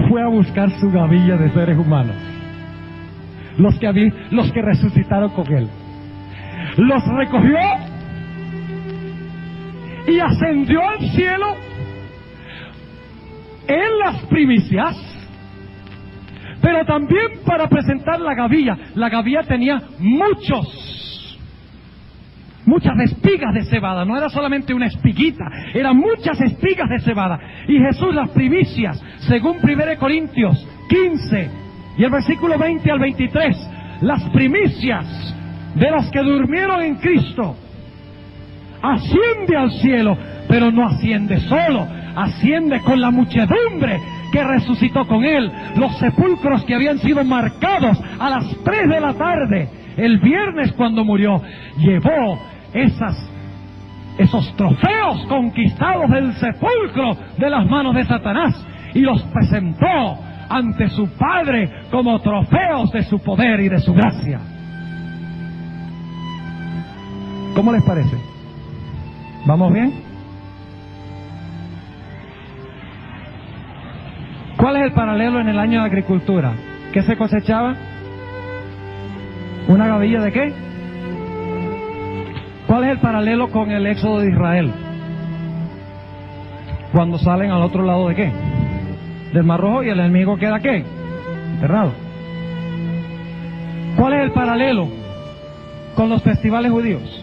fue a buscar su gavilla de seres humanos, los que resucitaron con él. Los recogió y ascendió al cielo en las primicias, pero también para presentar la gavilla. La gavilla tenía muchas espigas de cebada, no era solamente una espiguita, eran muchas espigas de cebada. Y Jesús, las primicias, según 1 Corintios 15 y el versículo 20 al 23, las primicias de los que durmieron en Cristo, asciende al cielo, pero no asciende solo, asciende con la muchedumbre que resucitó con él. Los sepulcros que habían sido marcados a las 3 de la tarde, el viernes cuando murió, llevó esos trofeos conquistados del sepulcro de las manos de Satanás y los presentó ante su Padre como trofeos de su poder y de su gracia. ¿Cómo les parece? ¿Vamos bien? ¿Cuál es el paralelo en el año de agricultura? ¿Qué se cosechaba? ¿Una gavilla de qué? ¿Cuál es el paralelo con el éxodo de Israel? Cuando salen al otro lado de qué? Del Mar Rojo, y el enemigo queda ¿qué? Enterrado. ¿Cuál es el paralelo con los festivales judíos?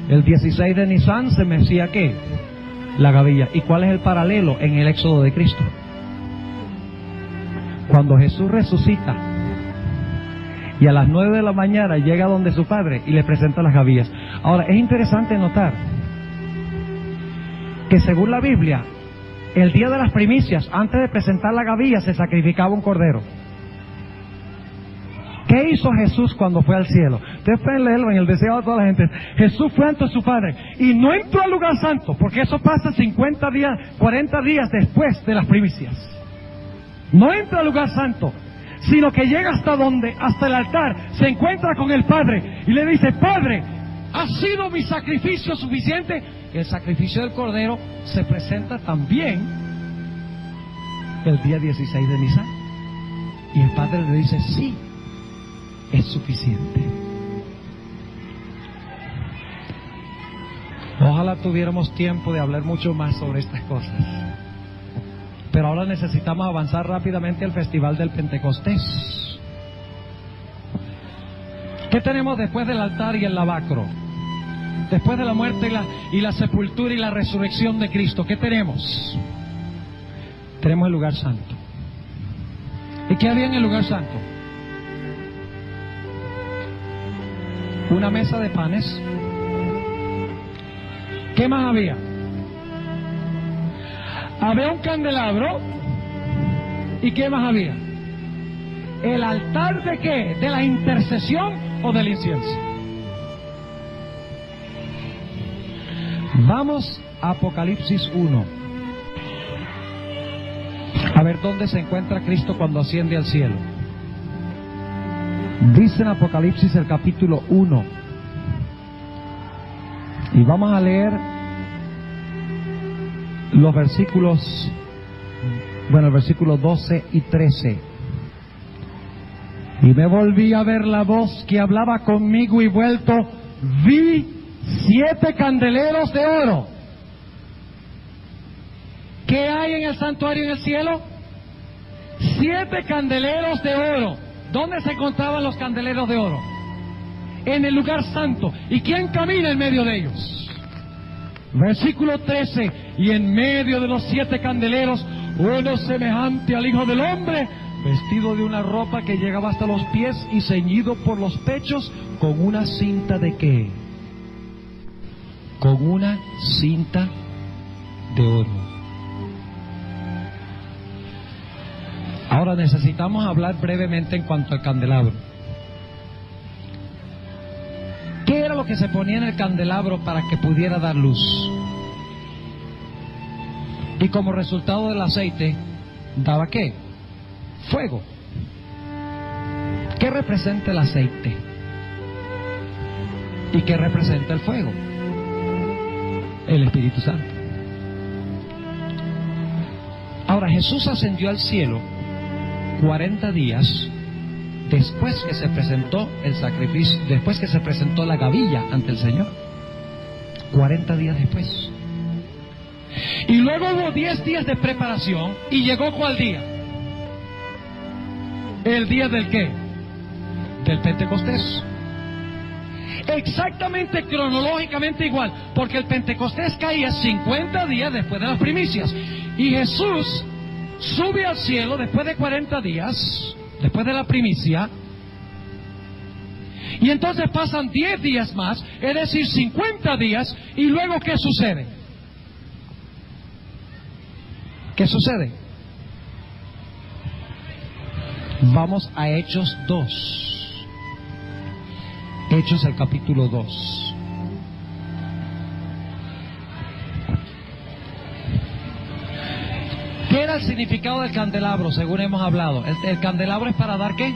El 16 de Nisan se mecía ¿qué? La gavilla. ¿Y cuál es el paralelo en el éxodo de Cristo? Cuando Jesús resucita y a las 9 de la mañana llega donde su Padre y le presenta las gavillas. Ahora, es interesante notar que según la Biblia, el día de las primicias, antes de presentar la gavilla, se sacrificaba un cordero. ¿Qué hizo Jesús cuando fue al cielo? Ustedes pueden leerlo en el deseo de toda la gente. Jesús fue ante su Padre y no entró al lugar santo, porque eso pasa 40 días después de las primicias. No entra al lugar santo, sino que llega hasta el altar, se encuentra con el Padre y le dice, Padre, ¿ha sido mi sacrificio suficiente? El sacrificio del cordero se presenta también el día 16 de Nisan. Y el Padre le dice, sí, es suficiente. Ojalá tuviéramos tiempo de hablar mucho más sobre estas cosas, pero ahora necesitamos avanzar rápidamente al Festival del Pentecostés. ¿Qué tenemos después del altar y el lavacro? Después de la muerte y la sepultura y la resurrección de Cristo, ¿qué tenemos? Tenemos el lugar santo. ¿Y qué había en el lugar santo? Una mesa de panes. ¿Qué más había? Había un candelabro. ¿Y qué más había? ¿El altar de qué? ¿De la intercesión o del incienso? Vamos a Apocalipsis 1. A ver dónde se encuentra Cristo cuando asciende al cielo. Dice en Apocalipsis el capítulo 1. Y vamos a leer los versículos, el versículo 12 y 13. Y me volví a ver la voz que hablaba conmigo y vuelto, vi 7 candeleros de oro. ¿Qué hay en el santuario en el cielo? 7 candeleros de oro. ¿Dónde se encontraban los candeleros de oro? En el lugar santo. ¿Y quién camina en medio de ellos? Versículo 13. Y en medio de los 7 candeleros, uno semejante al Hijo del Hombre, vestido de una ropa que llegaba hasta los pies y ceñido por los pechos con una cinta de ¿qué? Con una cinta de oro. Ahora necesitamos hablar brevemente en cuanto al candelabro. ¿Qué era lo que se ponía en el candelabro para que pudiera dar luz? Y como resultado del aceite, ¿daba qué? Fuego. ¿Qué representa el aceite? ¿Y qué representa el fuego? El Espíritu Santo. Ahora, Jesús ascendió al cielo 40 días después que se presentó el sacrificio, después que se presentó la gavilla ante el Señor. 40 días después. Y luego hubo 10 días de preparación. ¿Y llegó cuál día? ¿El día del qué? Del Pentecostés. Exactamente cronológicamente igual, porque el Pentecostés caía 50 días después de las primicias. Y Jesús sube al cielo después de 40 días, después de la primicia. Y entonces pasan 10 días más, es decir, 50 días. Y luego, ¿qué sucede? ¿Qué sucede? Vamos a Hechos 2. Hechos el capítulo 2. ¿Qué era el significado del candelabro, según hemos hablado? El candelabro es para dar ¿qué?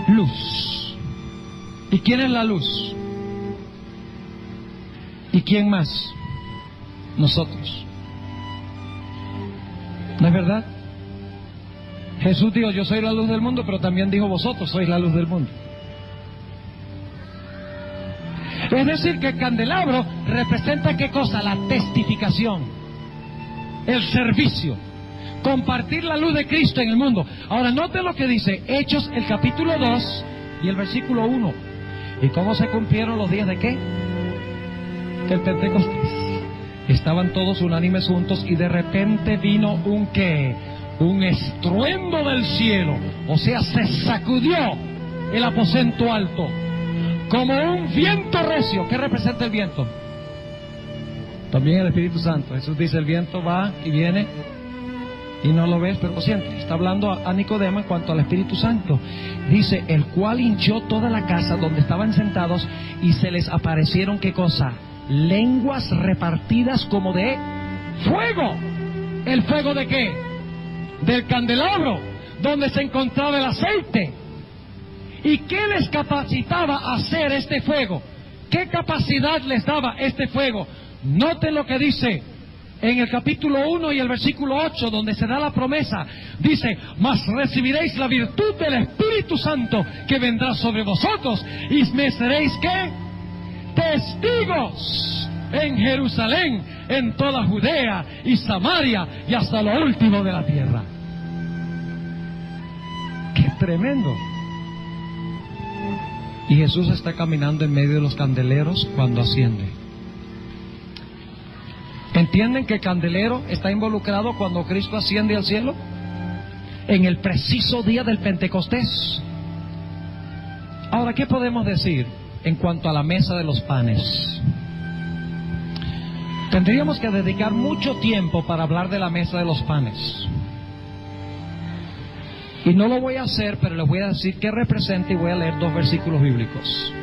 Luz. ¿Y quién es la luz? ¿Y quién más? Nosotros. ¿No es verdad? Jesús dijo, yo soy la luz del mundo, pero también dijo, vosotros sois la luz del mundo. Es decir, que el candelabro representa ¿qué cosa? La testificación, el servicio, compartir la luz de Cristo en el mundo. Ahora, noten lo que dice Hechos, el capítulo 2 y el versículo 1. ¿Y cómo se cumplieron los días de qué? Del Pentecostés. Estaban todos unánimes juntos y de repente vino un ¿qué? Un estruendo del cielo. O sea, se sacudió el aposento alto como un viento recio. ¿Qué representa el viento? También el Espíritu Santo. Jesús dice, el viento va y viene y no lo ves, pero lo sientes. Está hablando a Nicodemo en cuanto al Espíritu Santo. Dice, el cual hinchó toda la casa donde estaban sentados y se les aparecieron ¿qué cosa? Lenguas repartidas como de fuego. ¿El fuego de qué? Del candelabro, donde se encontraba el aceite. ¿Y qué les capacitaba a hacer este fuego? ¿Qué capacidad les daba este fuego? Noten lo que dice en el capítulo 1 y el versículo 8, donde se da la promesa. Dice, mas recibiréis la virtud del Espíritu Santo que vendrá sobre vosotros y me seréis ¿qué? Testigos en Jerusalén, en toda Judea y Samaria y hasta lo último de la tierra. ¡Qué tremendo! Y Jesús está caminando en medio de los candeleros cuando asciende. ¿Entienden que el candelero está involucrado cuando Cristo asciende al cielo? En el preciso día del Pentecostés. Ahora, ¿qué podemos decir en cuanto a la mesa de los panes? Tendríamos que dedicar mucho tiempo para hablar de la mesa de los panes. Y no lo voy a hacer, pero les voy a decir qué representa y voy a leer 2 versículos bíblicos.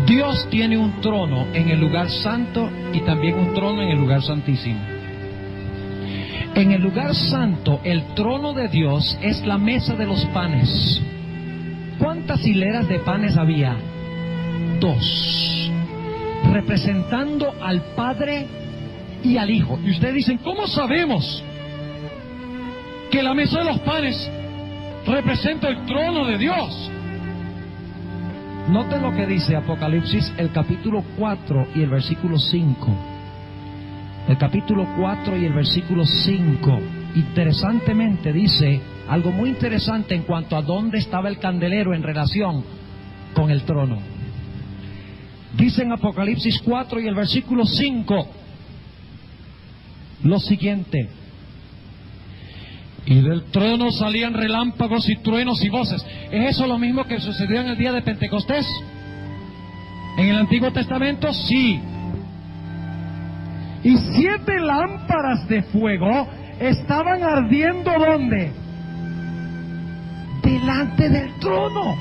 Dios tiene un trono en el lugar santo y también un trono en el lugar santísimo. En el lugar santo, el trono de Dios es la mesa de los panes. ¿Cuántas hileras de panes había? 2. Representando al Padre y al Hijo. Y ustedes dicen, ¿cómo sabemos que la mesa de los panes representa el trono de Dios? Noten lo que dice Apocalipsis, el capítulo 4 y el versículo 5. El capítulo 4 y el versículo 5. Interesantemente dice algo muy interesante en cuanto a dónde estaba el candelero en relación con el trono. Dice en Apocalipsis 4 y el versículo 5 lo siguiente: y del trono salían relámpagos y truenos y voces. ¿Es eso lo mismo que sucedió en el día de Pentecostés? ¿En el Antiguo Testamento? Sí. Y 7 lámparas de fuego estaban ardiendo, ¿dónde? Delante del trono.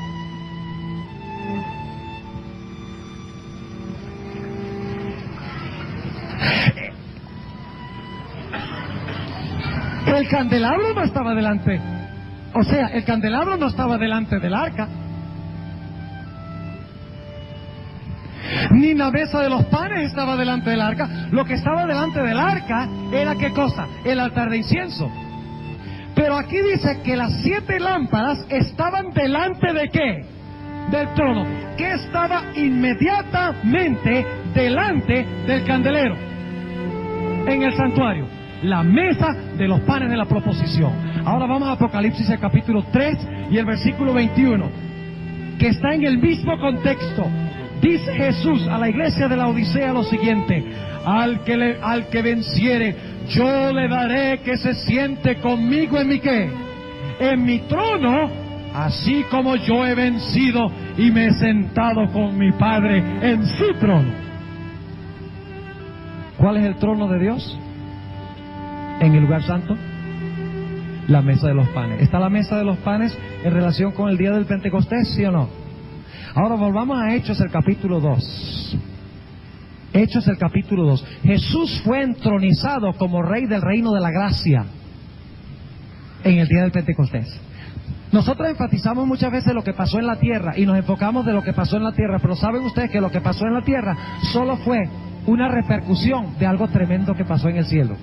El candelabro no estaba delante. O sea, el candelabro no estaba delante del arca. Ni la mesa de los panes estaba delante del arca. Lo que estaba delante del arca era, ¿qué cosa? El altar de incienso. Pero aquí dice que las 7 lámparas estaban delante de ¿qué? Del trono. Que estaba inmediatamente delante del candelero en el santuario. La mesa de los panes de la proposición. Ahora vamos a Apocalipsis, el capítulo 3 y el versículo 21, que está en el mismo contexto. Dice Jesús a la iglesia de la Odisea lo siguiente: al que venciere, yo le daré que se siente conmigo en mi ¿qué? En mi trono, así como yo he vencido y me he sentado con mi Padre en su trono. ¿Cuál es el trono de Dios? En el lugar santo, la mesa de los panes. ¿Está la mesa de los panes en relación con el día del Pentecostés, sí o no? Ahora volvamos a Hechos, el capítulo 2. Hechos, el capítulo 2. Jesús fue entronizado como Rey del reino de la gracia en el día del Pentecostés. Nosotros enfatizamos muchas veces lo que pasó en la tierra y nos enfocamos de lo que pasó en la tierra, pero ¿saben ustedes que lo que pasó en la tierra solo fue una repercusión de algo tremendo que pasó en el cielo?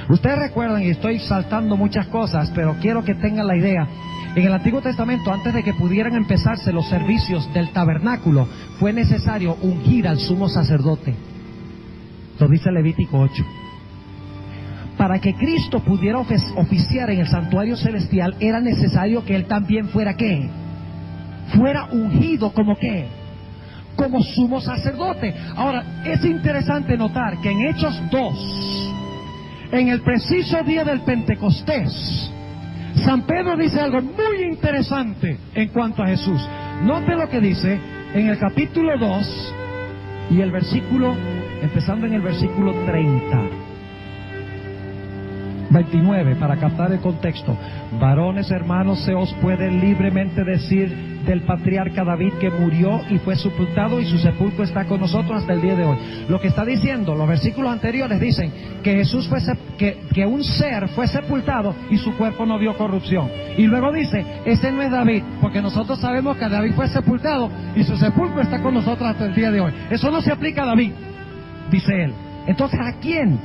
Ustedes recuerdan, y estoy saltando muchas cosas, pero quiero que tengan la idea. En el Antiguo Testamento, antes de que pudieran empezarse los servicios del tabernáculo, fue necesario ungir al sumo sacerdote. Lo dice Levítico 8. Para que Cristo pudiera oficiar en el santuario celestial, era necesario que Él también fuera ¿qué? Fuera ungido como ¿qué? Como sumo sacerdote. Ahora, es interesante notar que en Hechos 2, en el preciso día del Pentecostés, San Pedro dice algo muy interesante en cuanto a Jesús. Note lo que dice en el capítulo 2 y el versículo, empezando en el versículo 29, para captar el contexto. Varones, hermanos, se os puede libremente decir del patriarca David, que murió y fue sepultado, y su sepulcro está con nosotros hasta el día de hoy. Lo que está diciendo, los versículos anteriores dicen que Jesús que un ser fue sepultado y su cuerpo no vio corrupción. Y luego dice, ese no es David, porque nosotros sabemos que David fue sepultado y su sepulcro está con nosotros hasta el día de hoy. Eso no se aplica a David, dice él. Entonces, ¿a quién?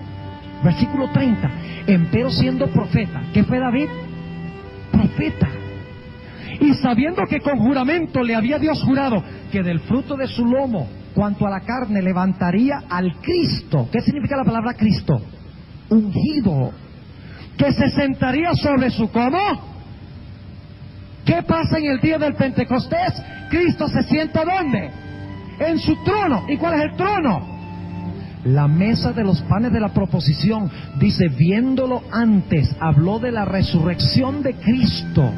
Versículo 30. Empero siendo profeta, ¿qué fue David? Profeta. Y sabiendo que con juramento le había Dios jurado que del fruto de su lomo, cuanto a la carne, levantaría al Cristo. ¿Qué significa la palabra Cristo? Ungido. Que se sentaría sobre su ¿cómo? ¿Qué pasa en el día del Pentecostés? Cristo se sienta ¿dónde? En su trono. ¿Y cuál es el trono? La mesa de los panes de la proposición. Dice, viéndolo antes, habló de la resurrección de Cristo,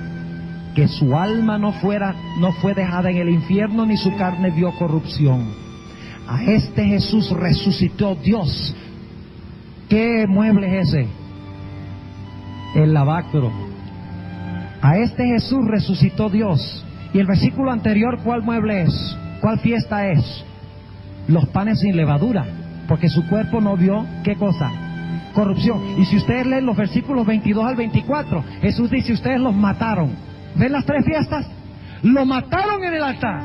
que su alma no fue dejada en el infierno, ni su carne vio corrupción. A este Jesús resucitó Dios. ¿Qué mueble es ese? El lavacro. A este Jesús resucitó Dios. Y el versículo anterior, ¿cuál mueble es? ¿Cuál fiesta es? Los panes sin levadura, porque su cuerpo no vio, ¿qué cosa? Corrupción. Y si ustedes leen los versículos 22 al 24, Jesús dice, ustedes los mataron. ¿Ven las tres fiestas? Lo mataron en el altar.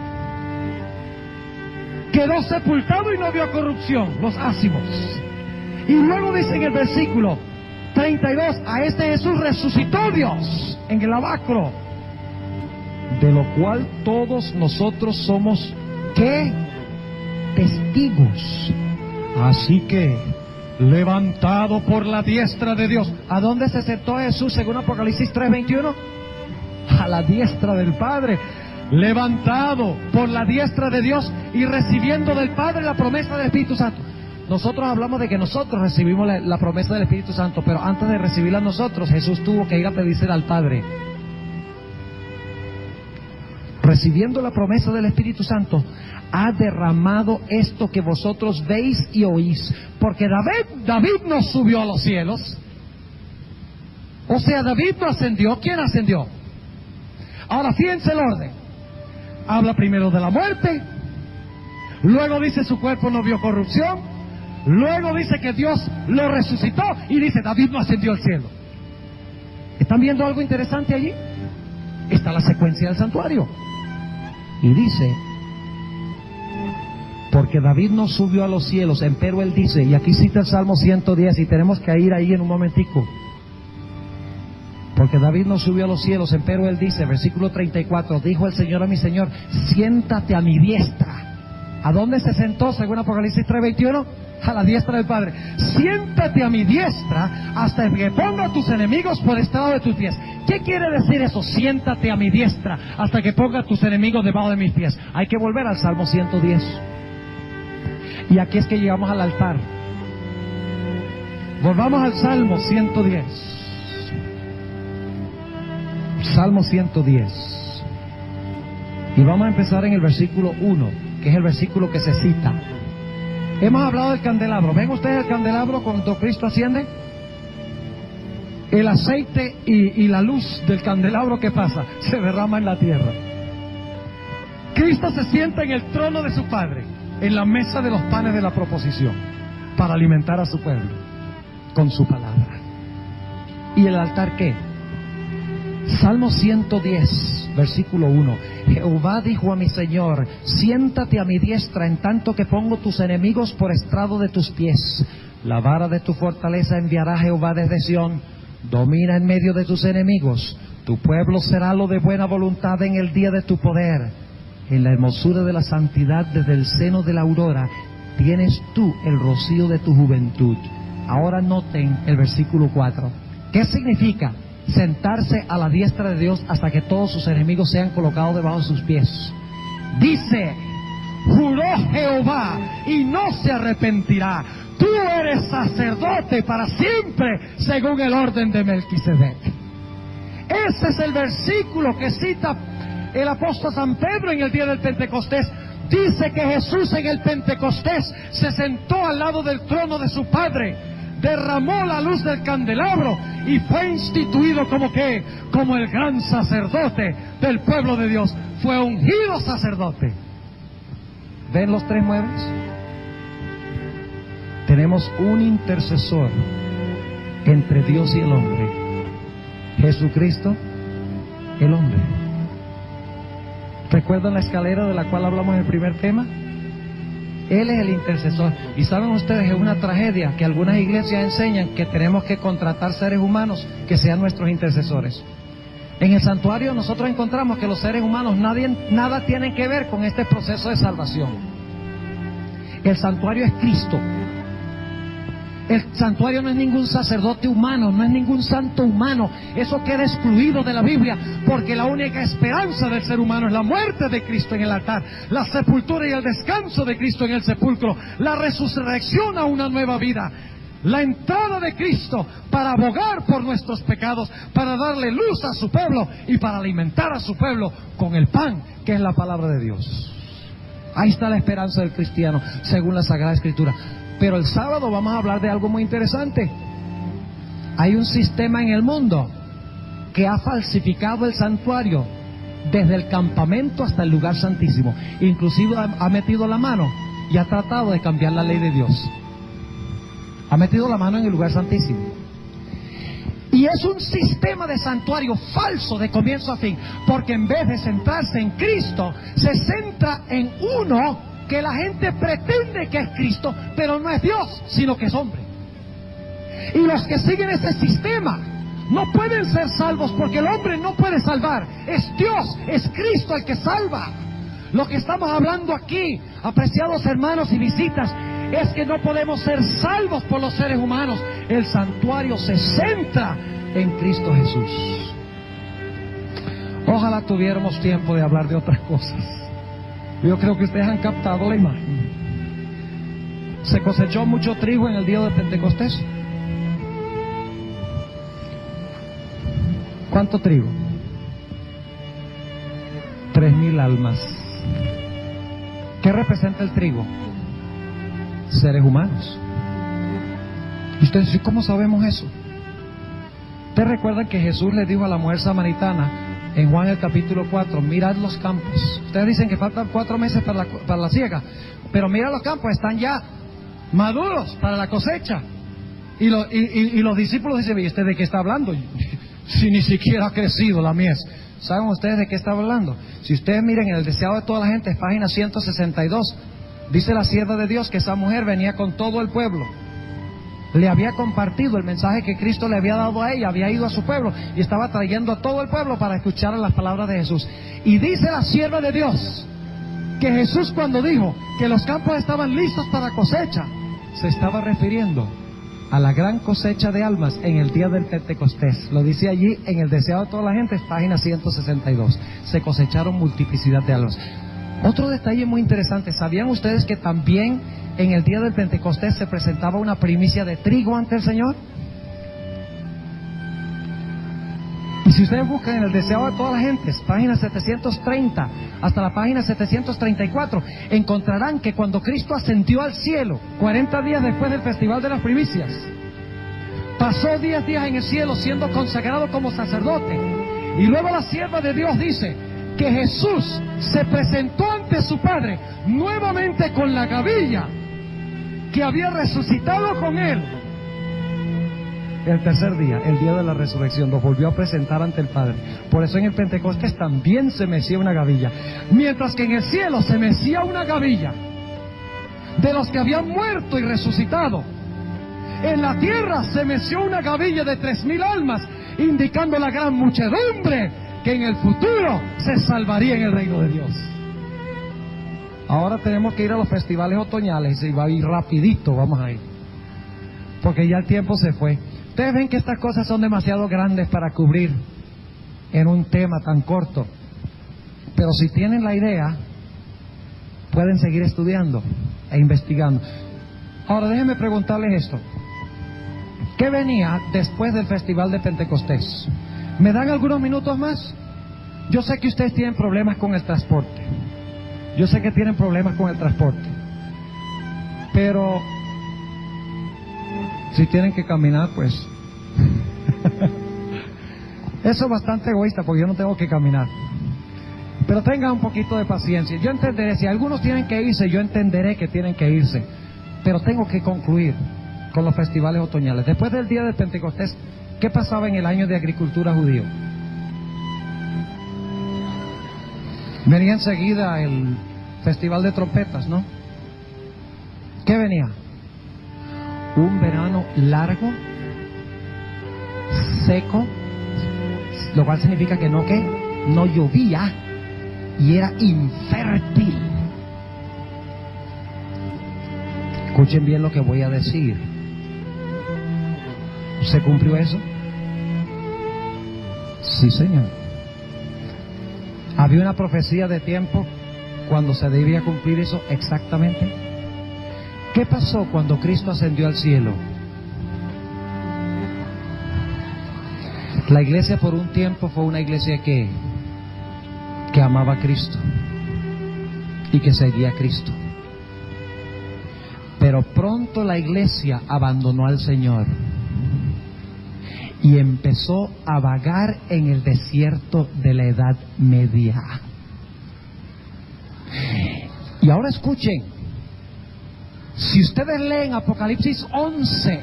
Quedó sepultado y no vio corrupción, los ácimos. Y luego dice en el versículo 32, a este Jesús resucitó Dios en el lavacro, de lo cual todos nosotros somos, ¿qué? Testigos. Así que, levantado por la diestra de Dios. ¿A dónde se sentó Jesús según Apocalipsis 3:21? A la diestra del Padre. Levantado por la diestra de Dios y recibiendo del Padre la promesa del Espíritu Santo. Nosotros hablamos de que nosotros recibimos la promesa del Espíritu Santo, pero antes de recibirla nosotros, Jesús tuvo que ir a pedírsela al Padre. Recibiendo la promesa del Espíritu Santo, ha derramado esto que vosotros veis y oís. Porque David no subió a los cielos. O sea, David no ascendió. ¿Quién ascendió? Ahora fíjense el orden. Habla primero de la muerte, luego dice su cuerpo no vio corrupción, luego dice que Dios lo resucitó y dice David no ascendió al cielo. ¿Están viendo algo interesante allí? Está la secuencia del santuario. Y dice, porque David no subió a los cielos, empero él dice, y aquí cita el Salmo 110, y tenemos que ir ahí en un momentico. Porque David no subió a los cielos, empero él dice, versículo 34, dijo el Señor a mi Señor, siéntate a mi diestra. ¿A dónde se sentó según Apocalipsis 3:21? A la diestra del Padre. Siéntate a mi diestra hasta que ponga a tus enemigos por estrado de tus pies. ¿Qué quiere decir eso? Siéntate a mi diestra hasta que ponga a tus enemigos debajo de mis pies. Hay que volver al Salmo 110. Y aquí es que llegamos al altar. Volvamos al Salmo 110. Salmo 110. Y vamos a empezar en el versículo 1, que es el versículo que se cita. Hemos hablado del candelabro. ¿Ven ustedes el candelabro cuando Cristo asciende? El aceite y la luz del candelabro, ¿qué pasa? Se derrama en la tierra. Cristo se sienta en el trono de su Padre, en la mesa de los panes de la proposición, para alimentar a su pueblo con su palabra. ¿Y el altar qué? Salmo 110, versículo 1. Jehová dijo a mi Señor, siéntate a mi diestra en tanto que pongo tus enemigos por estrado de tus pies. La vara de tu fortaleza enviará Jehová desde Sión. Domina en medio de tus enemigos. Tu pueblo será lo de buena voluntad en el día de tu poder. En la hermosura de la santidad desde el seno de la aurora tienes tú el rocío de tu juventud. Ahora noten el versículo 4. ¿Qué significa? Sentarse a la diestra de Dios hasta que todos sus enemigos sean colocados debajo de sus pies. Dice, juró Jehová y no se arrepentirá. Tú eres sacerdote para siempre, según el orden de Melquisedec. Ese es el versículo que cita el apóstol San Pedro en el día del Pentecostés. Dice que Jesús en el Pentecostés se sentó al lado del trono de su Padre, derramó la luz del candelabro y fue instituido como que, como el gran sacerdote del pueblo de Dios. Fue ungido sacerdote. ¿Ven los tres muebles? Tenemos un intercesor entre Dios y el hombre. Jesucristo, el hombre. ¿Recuerdan la escalera de la cual hablamos en el primer tema? Él es el intercesor. Y saben ustedes, es una tragedia que algunas iglesias enseñan que tenemos que contratar seres humanos que sean nuestros intercesores. En el santuario nosotros encontramos que los seres humanos nada tienen que ver con este proceso de salvación. El santuario es Cristo. El santuario no es ningún sacerdote humano, no es ningún santo humano. Eso queda excluido de la Biblia, porque la única esperanza del ser humano es la muerte de Cristo en el altar, la sepultura y el descanso de Cristo en el sepulcro, la resurrección a una nueva vida, la entrada de Cristo para abogar por nuestros pecados, para darle luz a su pueblo y para alimentar a su pueblo con el pan que es la palabra de Dios. Ahí está la esperanza del cristiano, según la Sagrada Escritura. Pero el sábado vamos a hablar de algo muy interesante. Hay un sistema en el mundo que ha falsificado el santuario desde el campamento hasta el lugar santísimo. Inclusive ha metido la mano y ha tratado de cambiar la ley de Dios. Ha metido la mano en el lugar santísimo. Y es un sistema de santuario falso de comienzo a fin, porque en vez de centrarse en Cristo, se centra en uno que la gente pretende que es Cristo, pero no es Dios, sino que es hombre. Y los que siguen ese sistema no pueden ser salvos, porque el hombre no puede salvar. Es Dios, es Cristo el que salva. Lo que estamos hablando aquí, apreciados hermanos y visitas, es que no podemos ser salvos por los seres humanos. El santuario se centra en Cristo Jesús. Ojalá tuviéramos tiempo de hablar de otras cosas. Yo creo que ustedes han captado la imagen. Se cosechó mucho trigo en el día de Pentecostés. ¿Cuánto trigo? 3,000 almas. ¿Qué representa el trigo? Seres humanos. Y ustedes dicen, ¿cómo sabemos eso? Ustedes recuerdan que Jesús le dijo a la mujer samaritana en Juan el capítulo 4, mirad los campos. Ustedes dicen que faltan 4 meses para la siega, pero mira los campos, están ya maduros para la cosecha. Y los discípulos dicen, ¿y usted de qué está hablando? Si ni siquiera ha crecido la mies. ¿Saben ustedes de qué está hablando? Si ustedes miren en el deseado de toda la gente, es página 162. Dice la sierva de Dios que esa mujer venía con todo el pueblo. Le había compartido el mensaje que Cristo le había dado a ella, había ido a su pueblo y estaba trayendo a todo el pueblo para escuchar las palabras de Jesús. Y dice la sierva de Dios que Jesús, cuando dijo que los campos estaban listos para cosecha, se estaba refiriendo a la gran cosecha de almas en el día del Pentecostés. Lo dice allí en el deseado de toda la gente, página 162. Se cosecharon multiplicidad de almas. Otro detalle muy interesante, ¿sabían ustedes que también en el día del Pentecostés se presentaba una primicia de trigo ante el Señor? Y si ustedes buscan en el deseado de toda la gente, página 730 hasta la página 734, encontrarán que cuando Cristo ascendió al cielo, 40 días después del Festival de las Primicias, pasó 10 días en el cielo siendo consagrado como sacerdote. Y luego la sierva de Dios dice que Jesús se presentó ante su Padre nuevamente con la gavilla que había resucitado con él. El tercer día, el día de la resurrección, lo volvió a presentar ante el Padre. Por eso en el Pentecostés también se mecía una gavilla, mientras que en el cielo se mecía una gavilla de los que habían muerto y resucitado. En la tierra se meció una gavilla de 3,000 almas, indicando la gran muchedumbre que en el futuro se salvaría en el reino de Dios. Ahora tenemos que ir a los festivales otoñales y va a ir rapidito, vamos a ir, porque ya el tiempo se fue. Ustedes ven que estas cosas son demasiado grandes para cubrir en un tema tan corto, pero si tienen la idea, pueden seguir estudiando e investigando. Ahora déjenme preguntarles esto: ¿qué venía después del Festival de Pentecostés? ¿Me dan algunos minutos más? Yo sé que ustedes tienen problemas con el transporte. Yo sé que tienen problemas con el transporte. Pero si tienen que caminar, pues eso es bastante egoísta, porque yo no tengo que caminar. Pero tengan un poquito de paciencia. Yo entenderé, si algunos tienen que irse, yo entenderé que tienen que irse. Pero tengo que concluir con los festivales otoñales. Después del día del Pentecostés, ¿qué pasaba en el año de agricultura judío? Venía enseguida el festival de trompetas, ¿no? ¿Qué venía? Un verano largo, seco, lo cual significa que no llovía y era infértil. Escuchen bien lo que voy a decir. ¿Se cumplió eso? Sí, Señor. ¿Había una profecía de tiempo cuando se debía cumplir eso exactamente? ¿Qué pasó cuando Cristo ascendió al cielo? La iglesia por un tiempo fue una iglesia que amaba a Cristo y que seguía a Cristo. Pero pronto la iglesia abandonó al Señor y empezó a vagar en el desierto de la Edad Media. Y ahora escuchen, si ustedes leen Apocalipsis 11,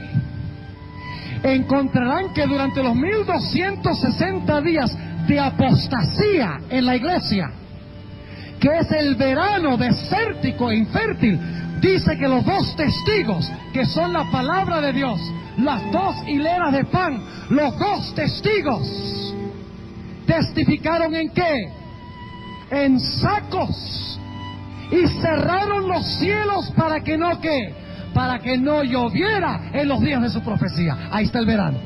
encontrarán que durante los 1260 días de apostasía en la iglesia, que es el verano desértico e infértil, dice que los dos testigos, que son la palabra de Dios, las dos hileras de pan, los dos testigos, testificaron ¿en qué? En sacos, y cerraron los cielos para que no ¿qué? Para que no lloviera en los días de su profecía. Ahí está el verano.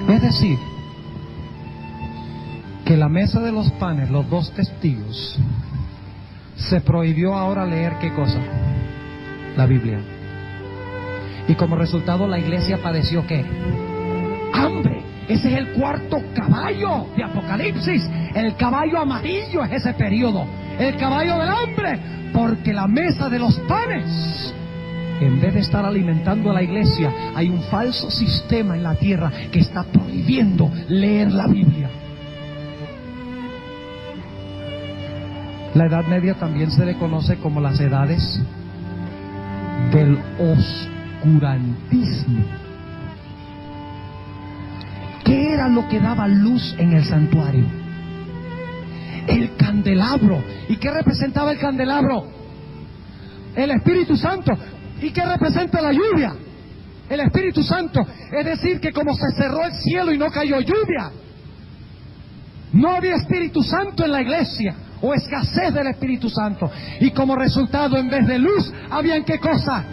Es decir, que la mesa de los panes, los dos testigos, se prohibió ahora leer ¿qué cosa? La Biblia. Y como resultado la iglesia padeció ¿qué? Hambre. Ese es el cuarto caballo de Apocalipsis. El caballo amarillo es ese periodo. El caballo del hambre. Porque la mesa de los panes, en vez de estar alimentando a la iglesia, hay un falso sistema en la tierra que está prohibiendo leer la Biblia. La Edad Media también se le conoce como las edades del oscurantismo. ¿Qué era lo que daba luz en el santuario? El candelabro. ¿Y qué representaba el candelabro? El Espíritu Santo. ¿Y qué representa la lluvia? El Espíritu Santo. Es decir, que como se cerró el cielo y no cayó lluvia, no había Espíritu Santo en la iglesia, o escasez del Espíritu Santo. Y como resultado, en vez de luz, habían ¿qué cosa?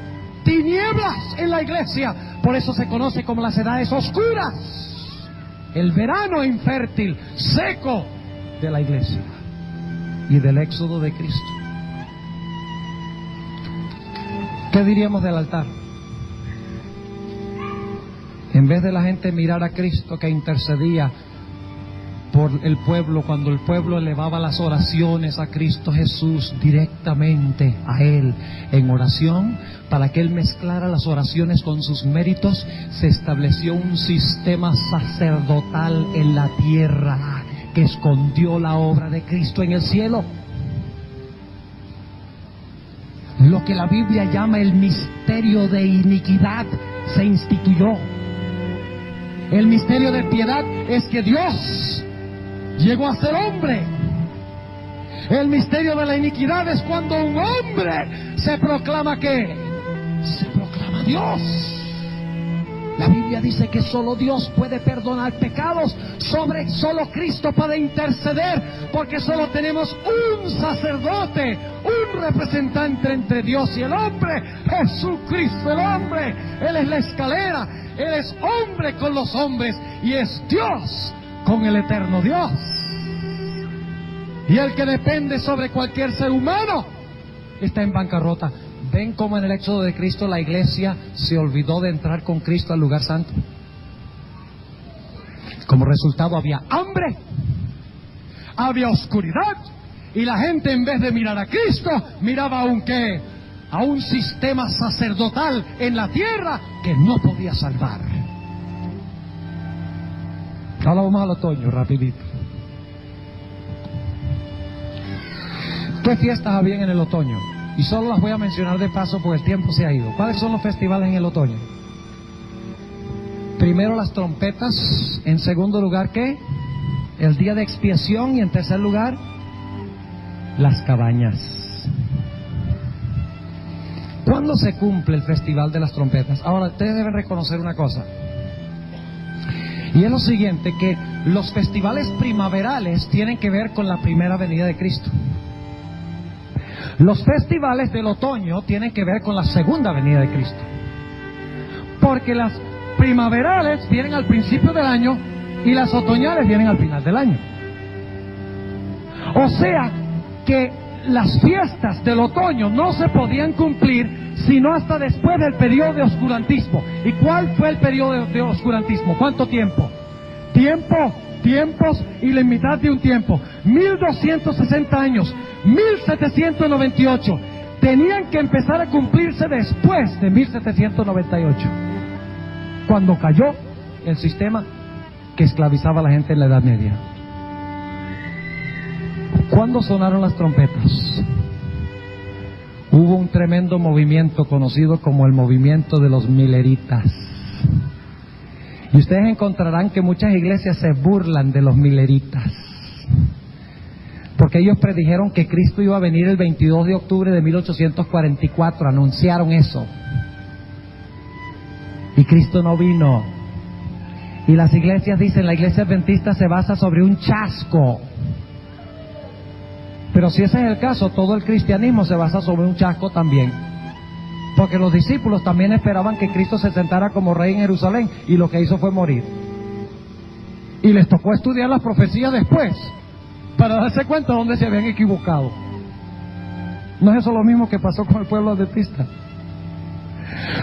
Tinieblas en la iglesia. Por eso se conoce como las edades oscuras. El verano infértil, seco de la iglesia y del éxodo de Cristo. ¿Qué diríamos del altar? En vez de la gente mirar a Cristo que intercedía por el pueblo, cuando el pueblo elevaba las oraciones a Cristo Jesús directamente a Él en oración, para que Él mezclara las oraciones con sus méritos, se estableció un sistema sacerdotal en la tierra que escondió la obra de Cristo en el cielo. Lo que la Biblia llama el misterio de iniquidad se instituyó. El misterio de piedad es que Dios llegó a ser hombre. El misterio de la iniquidad es cuando un hombre se proclama ¿qué? Se proclama Dios. La Biblia dice que solo Dios puede perdonar pecados, solo Cristo puede interceder, porque solo tenemos un sacerdote, un representante entre Dios y el hombre, Jesucristo el hombre. Él es la escalera, Él es hombre con los hombres y es Dios con el eterno Dios. Y el que depende sobre cualquier ser humano está en bancarrota. ¿Ven cómo en el éxodo de Cristo la iglesia se olvidó de entrar con Cristo al lugar santo? Como resultado había hambre, había oscuridad, y la gente en vez de mirar a Cristo, miraba a un sistema sacerdotal en la tierra que no podía salvar. Ahora vamos al otoño, rapidito. ¿Qué fiestas había en el otoño? Y solo las voy a mencionar de paso porque el tiempo se ha ido. ¿Cuáles son los festivales en el otoño? Primero las trompetas. En segundo lugar, ¿qué? El día de expiación. Y en tercer lugar, las cabañas. ¿Cuándo se cumple el festival de las trompetas? Ahora, ustedes deben reconocer una cosa. Y es lo siguiente, que los festivales primaverales tienen que ver con la primera venida de Cristo. Los festivales del otoño tienen que ver con la segunda venida de Cristo, porque las primaverales vienen al principio del año y las otoñales vienen al final del año. O sea que las fiestas del otoño no se podían cumplir sino hasta después del periodo de oscurantismo. ¿Y cuál fue el periodo de oscurantismo? ¿Cuánto tiempo? Tiempos y la mitad de un tiempo. 1260 años, 1798. Tenían que empezar a cumplirse después de 1798, cuando cayó el sistema que esclavizaba a la gente en la Edad Media. ¿Cuándo sonaron las trompetas? Hubo un tremendo movimiento conocido como el movimiento de los mileritas. Y ustedes encontrarán que muchas iglesias se burlan de los mileritas, porque ellos predijeron que Cristo iba a venir el 22 de octubre de 1844, anunciaron eso. Y Cristo no vino. Y las iglesias dicen, la iglesia adventista se basa sobre un chasco. Pero si ese es el caso, todo el cristianismo se basa sobre un chasco también. Porque los discípulos también esperaban que Cristo se sentara como rey en Jerusalén, y lo que hizo fue morir. Y les tocó estudiar las profecías después, para darse cuenta de dónde se habían equivocado. ¿No es eso lo mismo que pasó con el pueblo adventista?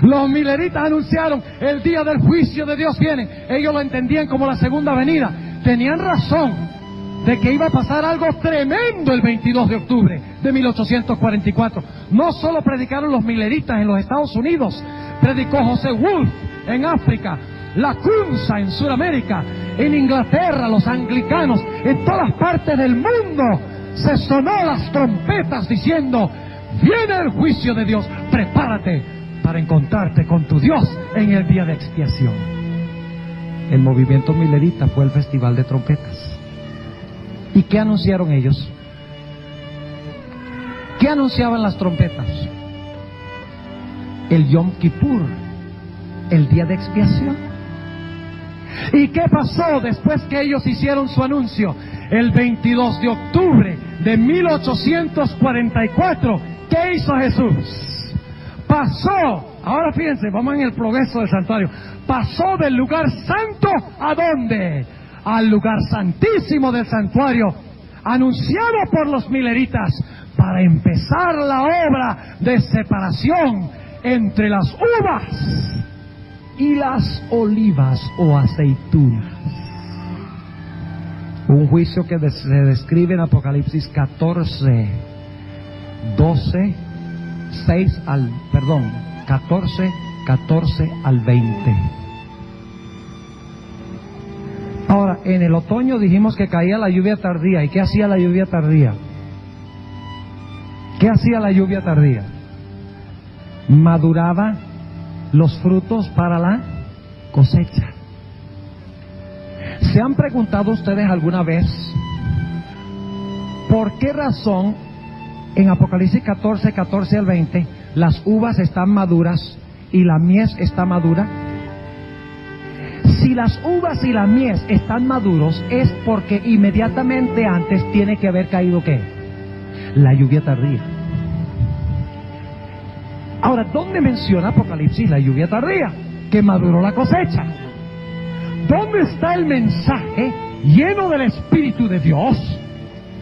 Los mileritas anunciaron, el día del juicio de Dios viene. Ellos lo entendían como la segunda venida. Tenían razón de que iba a pasar algo tremendo el 22 de octubre de 1844. No solo predicaron los mileritas en los Estados Unidos, predicó José Wolf en África, la Kunza en Sudamérica, en Inglaterra, los anglicanos, en todas partes del mundo se sonó las trompetas diciendo, viene el juicio de Dios, prepárate para encontrarte con tu Dios en el día de expiación. El movimiento milerita fue el festival de trompetas. ¿Y qué anunciaron ellos? ¿Qué anunciaban las trompetas? El Yom Kippur, el día de expiación. ¿Y qué pasó después que ellos hicieron su anuncio? El 22 de octubre de 1844, ¿qué hizo Jesús? Pasó, ahora fíjense, vamos en el progreso del santuario. Pasó del lugar santo, ¿a dónde? Al lugar santísimo del santuario, anunciado por los mileritas, para empezar la obra de separación entre las uvas y las olivas o aceitunas. Un juicio que se describe en Apocalipsis 14, 14 al 20. Ahora, en el otoño dijimos que caía la lluvia tardía. ¿Y qué hacía la lluvia tardía? ¿Qué hacía la lluvia tardía? Maduraba los frutos para la cosecha. ¿Se han preguntado ustedes alguna vez por qué razón en Apocalipsis 14 al 20 las uvas están maduras y la mies está madura? Si las uvas y la mies están maduros, es porque inmediatamente antes tiene que haber caído ¿qué? La lluvia tardía. Ahora, ¿dónde menciona Apocalipsis la lluvia tardía? Que maduró la cosecha. ¿Dónde está el mensaje lleno del Espíritu de Dios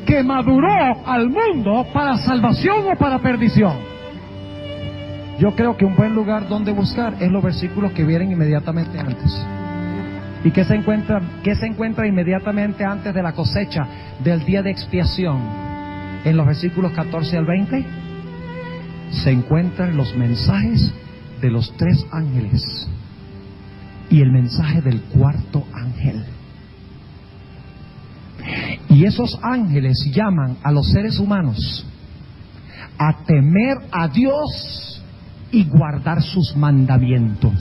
que maduró al mundo para salvación o para perdición? Yo creo que un buen lugar donde buscar es los versículos que vienen inmediatamente antes. ¿Y qué se encuentra inmediatamente antes de la cosecha del día de expiación? En los versículos 14 al 20 se encuentran los mensajes de los 3 ángeles y el mensaje del 4º ángel. Y esos ángeles llaman a los seres humanos a temer a Dios y guardar sus mandamientos.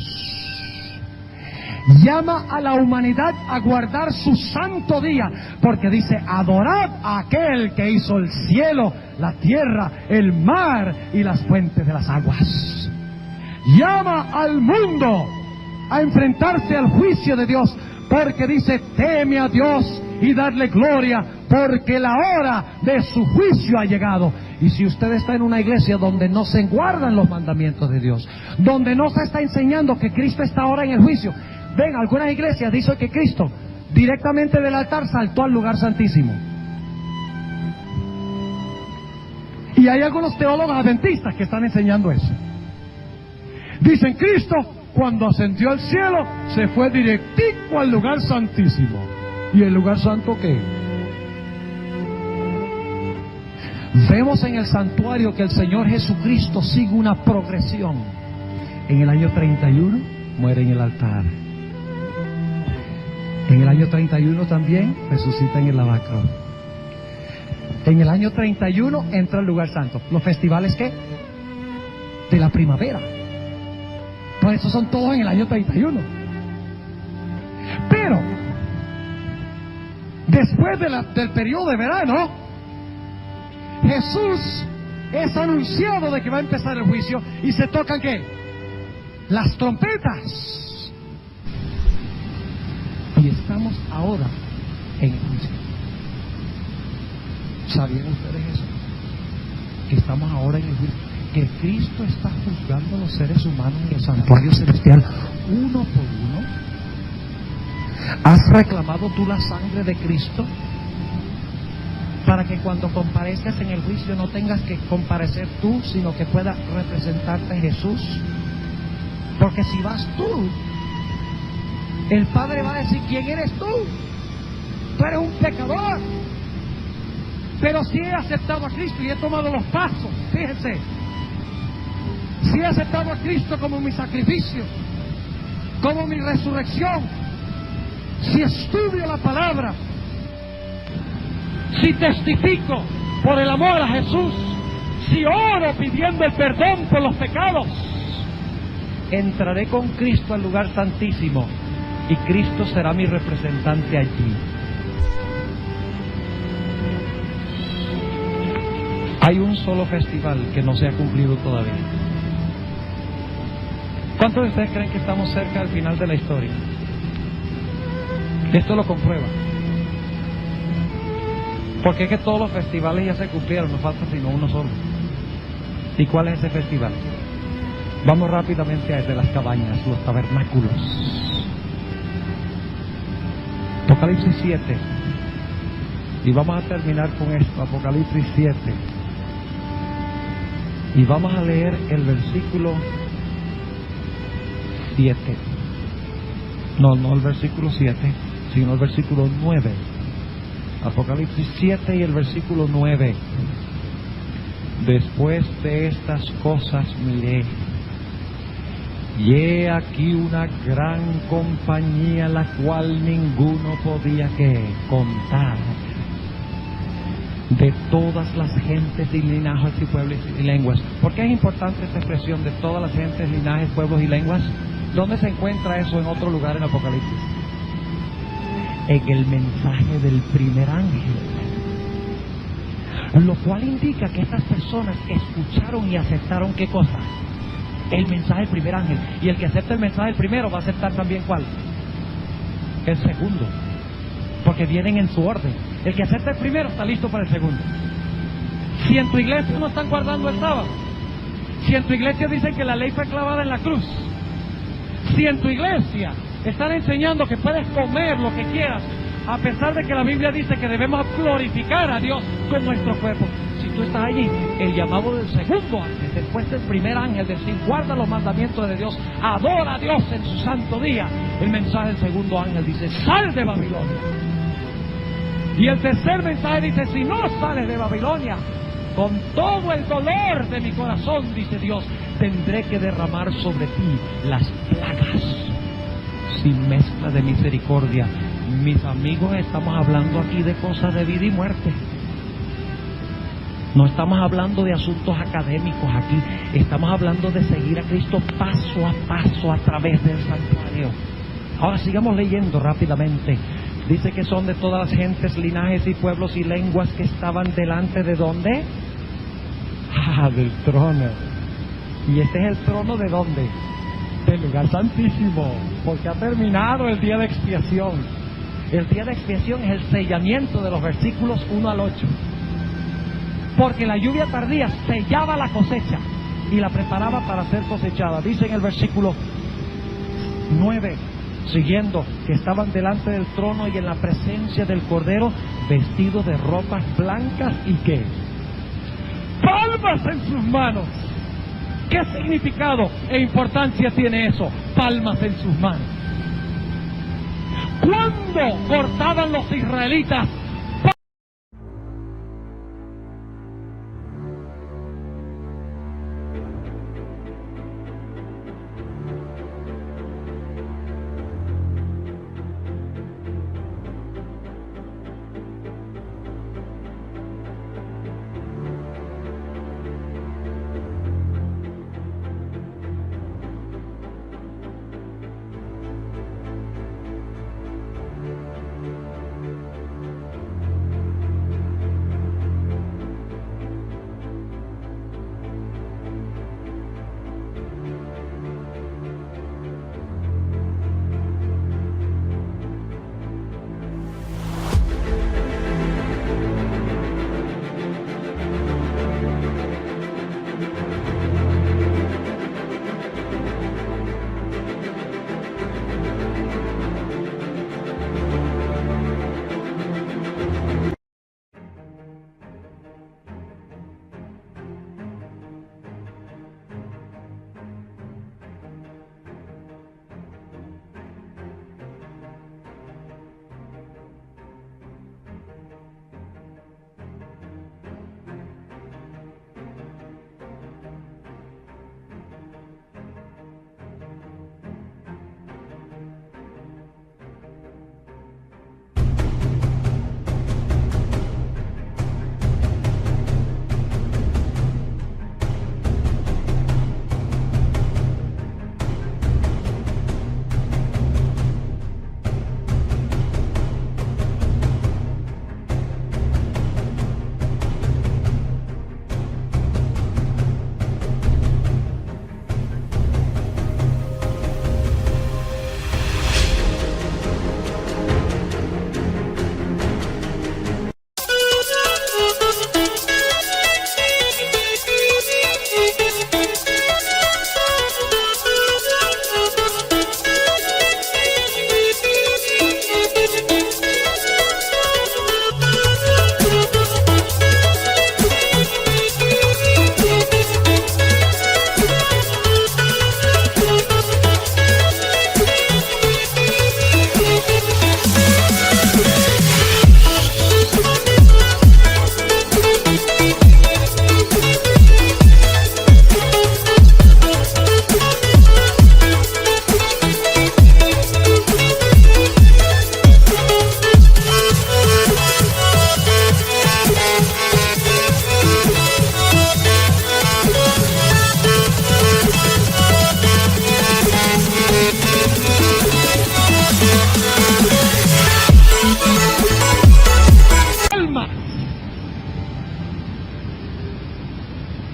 Llama a la humanidad a guardar su santo día, porque dice, adorad a aquel que hizo el cielo, la tierra, el mar y las fuentes de las aguas. Llama al mundo a enfrentarse al juicio de Dios, porque dice, teme a Dios y darle gloria, porque la hora de su juicio ha llegado. Y si usted está en una iglesia donde no se guardan los mandamientos de Dios, donde no se está enseñando que Cristo está ahora en el juicio. Ven, algunas iglesias dicen que Cristo directamente del altar saltó al lugar santísimo. Y hay algunos teólogos adventistas que están enseñando eso. Dicen, Cristo cuando ascendió al cielo se fue directico al lugar santísimo. ¿Y el lugar santo qué? Vemos en el santuario que el Señor Jesucristo sigue una progresión. En el año 31 muere en el altar. En el año 31 también resucita en el lavacro. En el año 31 entra al lugar santo. ¿Los festivales qué? De la primavera. Pues esos son todos en el año 31. Pero después del periodo de verano, Jesús es anunciado de que va a empezar el juicio y se tocan ¿qué? Las trompetas. Y estamos ahora en el juicio. ¿Sabían ustedes eso? Que estamos ahora en el juicio. Que Cristo está juzgando a los seres humanos en el santuario celestial uno por uno. ¿Has reclamado tú la sangre de Cristo? Para que cuando comparezcas en el juicio no tengas que comparecer tú, sino que pueda representarte Jesús. Porque si vas tú, el Padre va a decir, ¿quién eres tú? Tú eres un pecador. Pero si he aceptado a Cristo y he tomado los pasos, fíjense, si he aceptado a Cristo como mi sacrificio, como mi resurrección, si estudio la palabra, si testifico por el amor a Jesús, si oro pidiendo el perdón por los pecados, entraré con Cristo al lugar santísimo y Cristo será mi representante allí. Hay un solo festival que no se ha cumplido todavía. ¿Cuántos de ustedes creen que estamos cerca del final de la historia? Esto lo comprueba. Porque es que todos los festivales ya se cumplieron, no falta sino uno solo. ¿Y cuál es ese festival? Vamos rápidamente a el de las cabañas, los tabernáculos. Apocalipsis 7. Y vamos a terminar con esto, Apocalipsis 7. Y vamos a leer el versículo 7. No el versículo 7, sino el versículo 9. Apocalipsis 7 y el versículo 9. Después de estas cosas miré, y he aquí una gran compañía, la cual ninguno podía contar, de todas las gentes y linajes y pueblos y lenguas. ¿Por qué es importante esta expresión de todas las gentes, linajes, pueblos y lenguas? ¿Dónde se encuentra eso en otro lugar en Apocalipsis? En el mensaje del primer ángel. Lo cual indica que estas personas escucharon y aceptaron ¿qué cosa? El mensaje del primer ángel. Y el que acepta el mensaje del primero va a aceptar también ¿cuál? El segundo. Porque vienen en su orden. El que acepta el primero está listo para el segundo. Si en tu iglesia no están guardando el sábado, si en tu iglesia dicen que la ley fue clavada en la cruz, si en tu iglesia están enseñando que puedes comer lo que quieras, a pesar de que la Biblia dice que debemos glorificar a Dios con nuestro cuerpo, si tú estás allí, el llamado del segundo ángel, después del primer ángel, decir guarda los mandamientos de Dios, adora a Dios en su santo día, el mensaje del segundo ángel dice sal de Babilonia. Y el tercer mensaje dice si no sales de Babilonia, con todo el dolor de mi corazón, dice Dios, tendré que derramar sobre ti las plagas sin mezcla de misericordia. Mis amigos, estamos hablando aquí de cosas de vida y muerte. No estamos hablando de asuntos académicos aquí. Estamos hablando de seguir a Cristo paso a paso a través del santuario. Ahora sigamos leyendo rápidamente. Dice que son de todas las gentes, linajes y pueblos y lenguas que estaban delante de ¿dónde? Del trono. ¿Y este es el trono de dónde? Del lugar santísimo, porque ha terminado el día de expiación. El día de expiación es el sellamiento de los versículos 1 al 8. porque la lluvia tardía sellaba la cosecha y la preparaba para ser cosechada. Dice en el versículo 9, siguiendo, que estaban delante del trono y en la presencia del Cordero, vestidos de ropas blancas y ¿qué? Palmas en sus manos. ¿Qué significado e importancia tiene eso? Palmas en sus manos. ¿Cuándo cortaban los israelitas?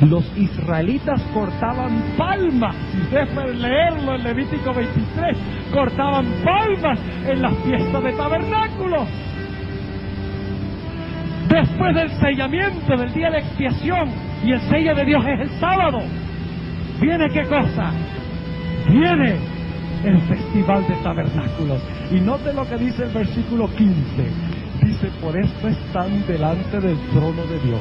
Los israelitas cortaban palmas, si ustedes pueden leerlo en Levítico 23, cortaban palmas en las fiestas de tabernáculos. Después del sellamiento del día de expiación, y el sello de Dios es el sábado, ¿viene qué cosa? Viene el festival de tabernáculos. Y note lo que dice el versículo 15. Dice, por esto están delante del trono de Dios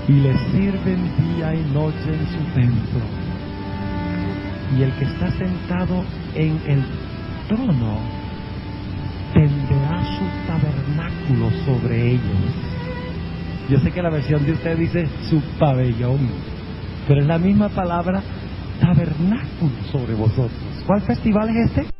y le sirven día y noche en su templo. Y el que está sentado en el trono tenderá su tabernáculo sobre ellos. Yo sé que la versión de usted dice su pabellón, pero es la misma palabra tabernáculo sobre vosotros. ¿Cuál festival es este?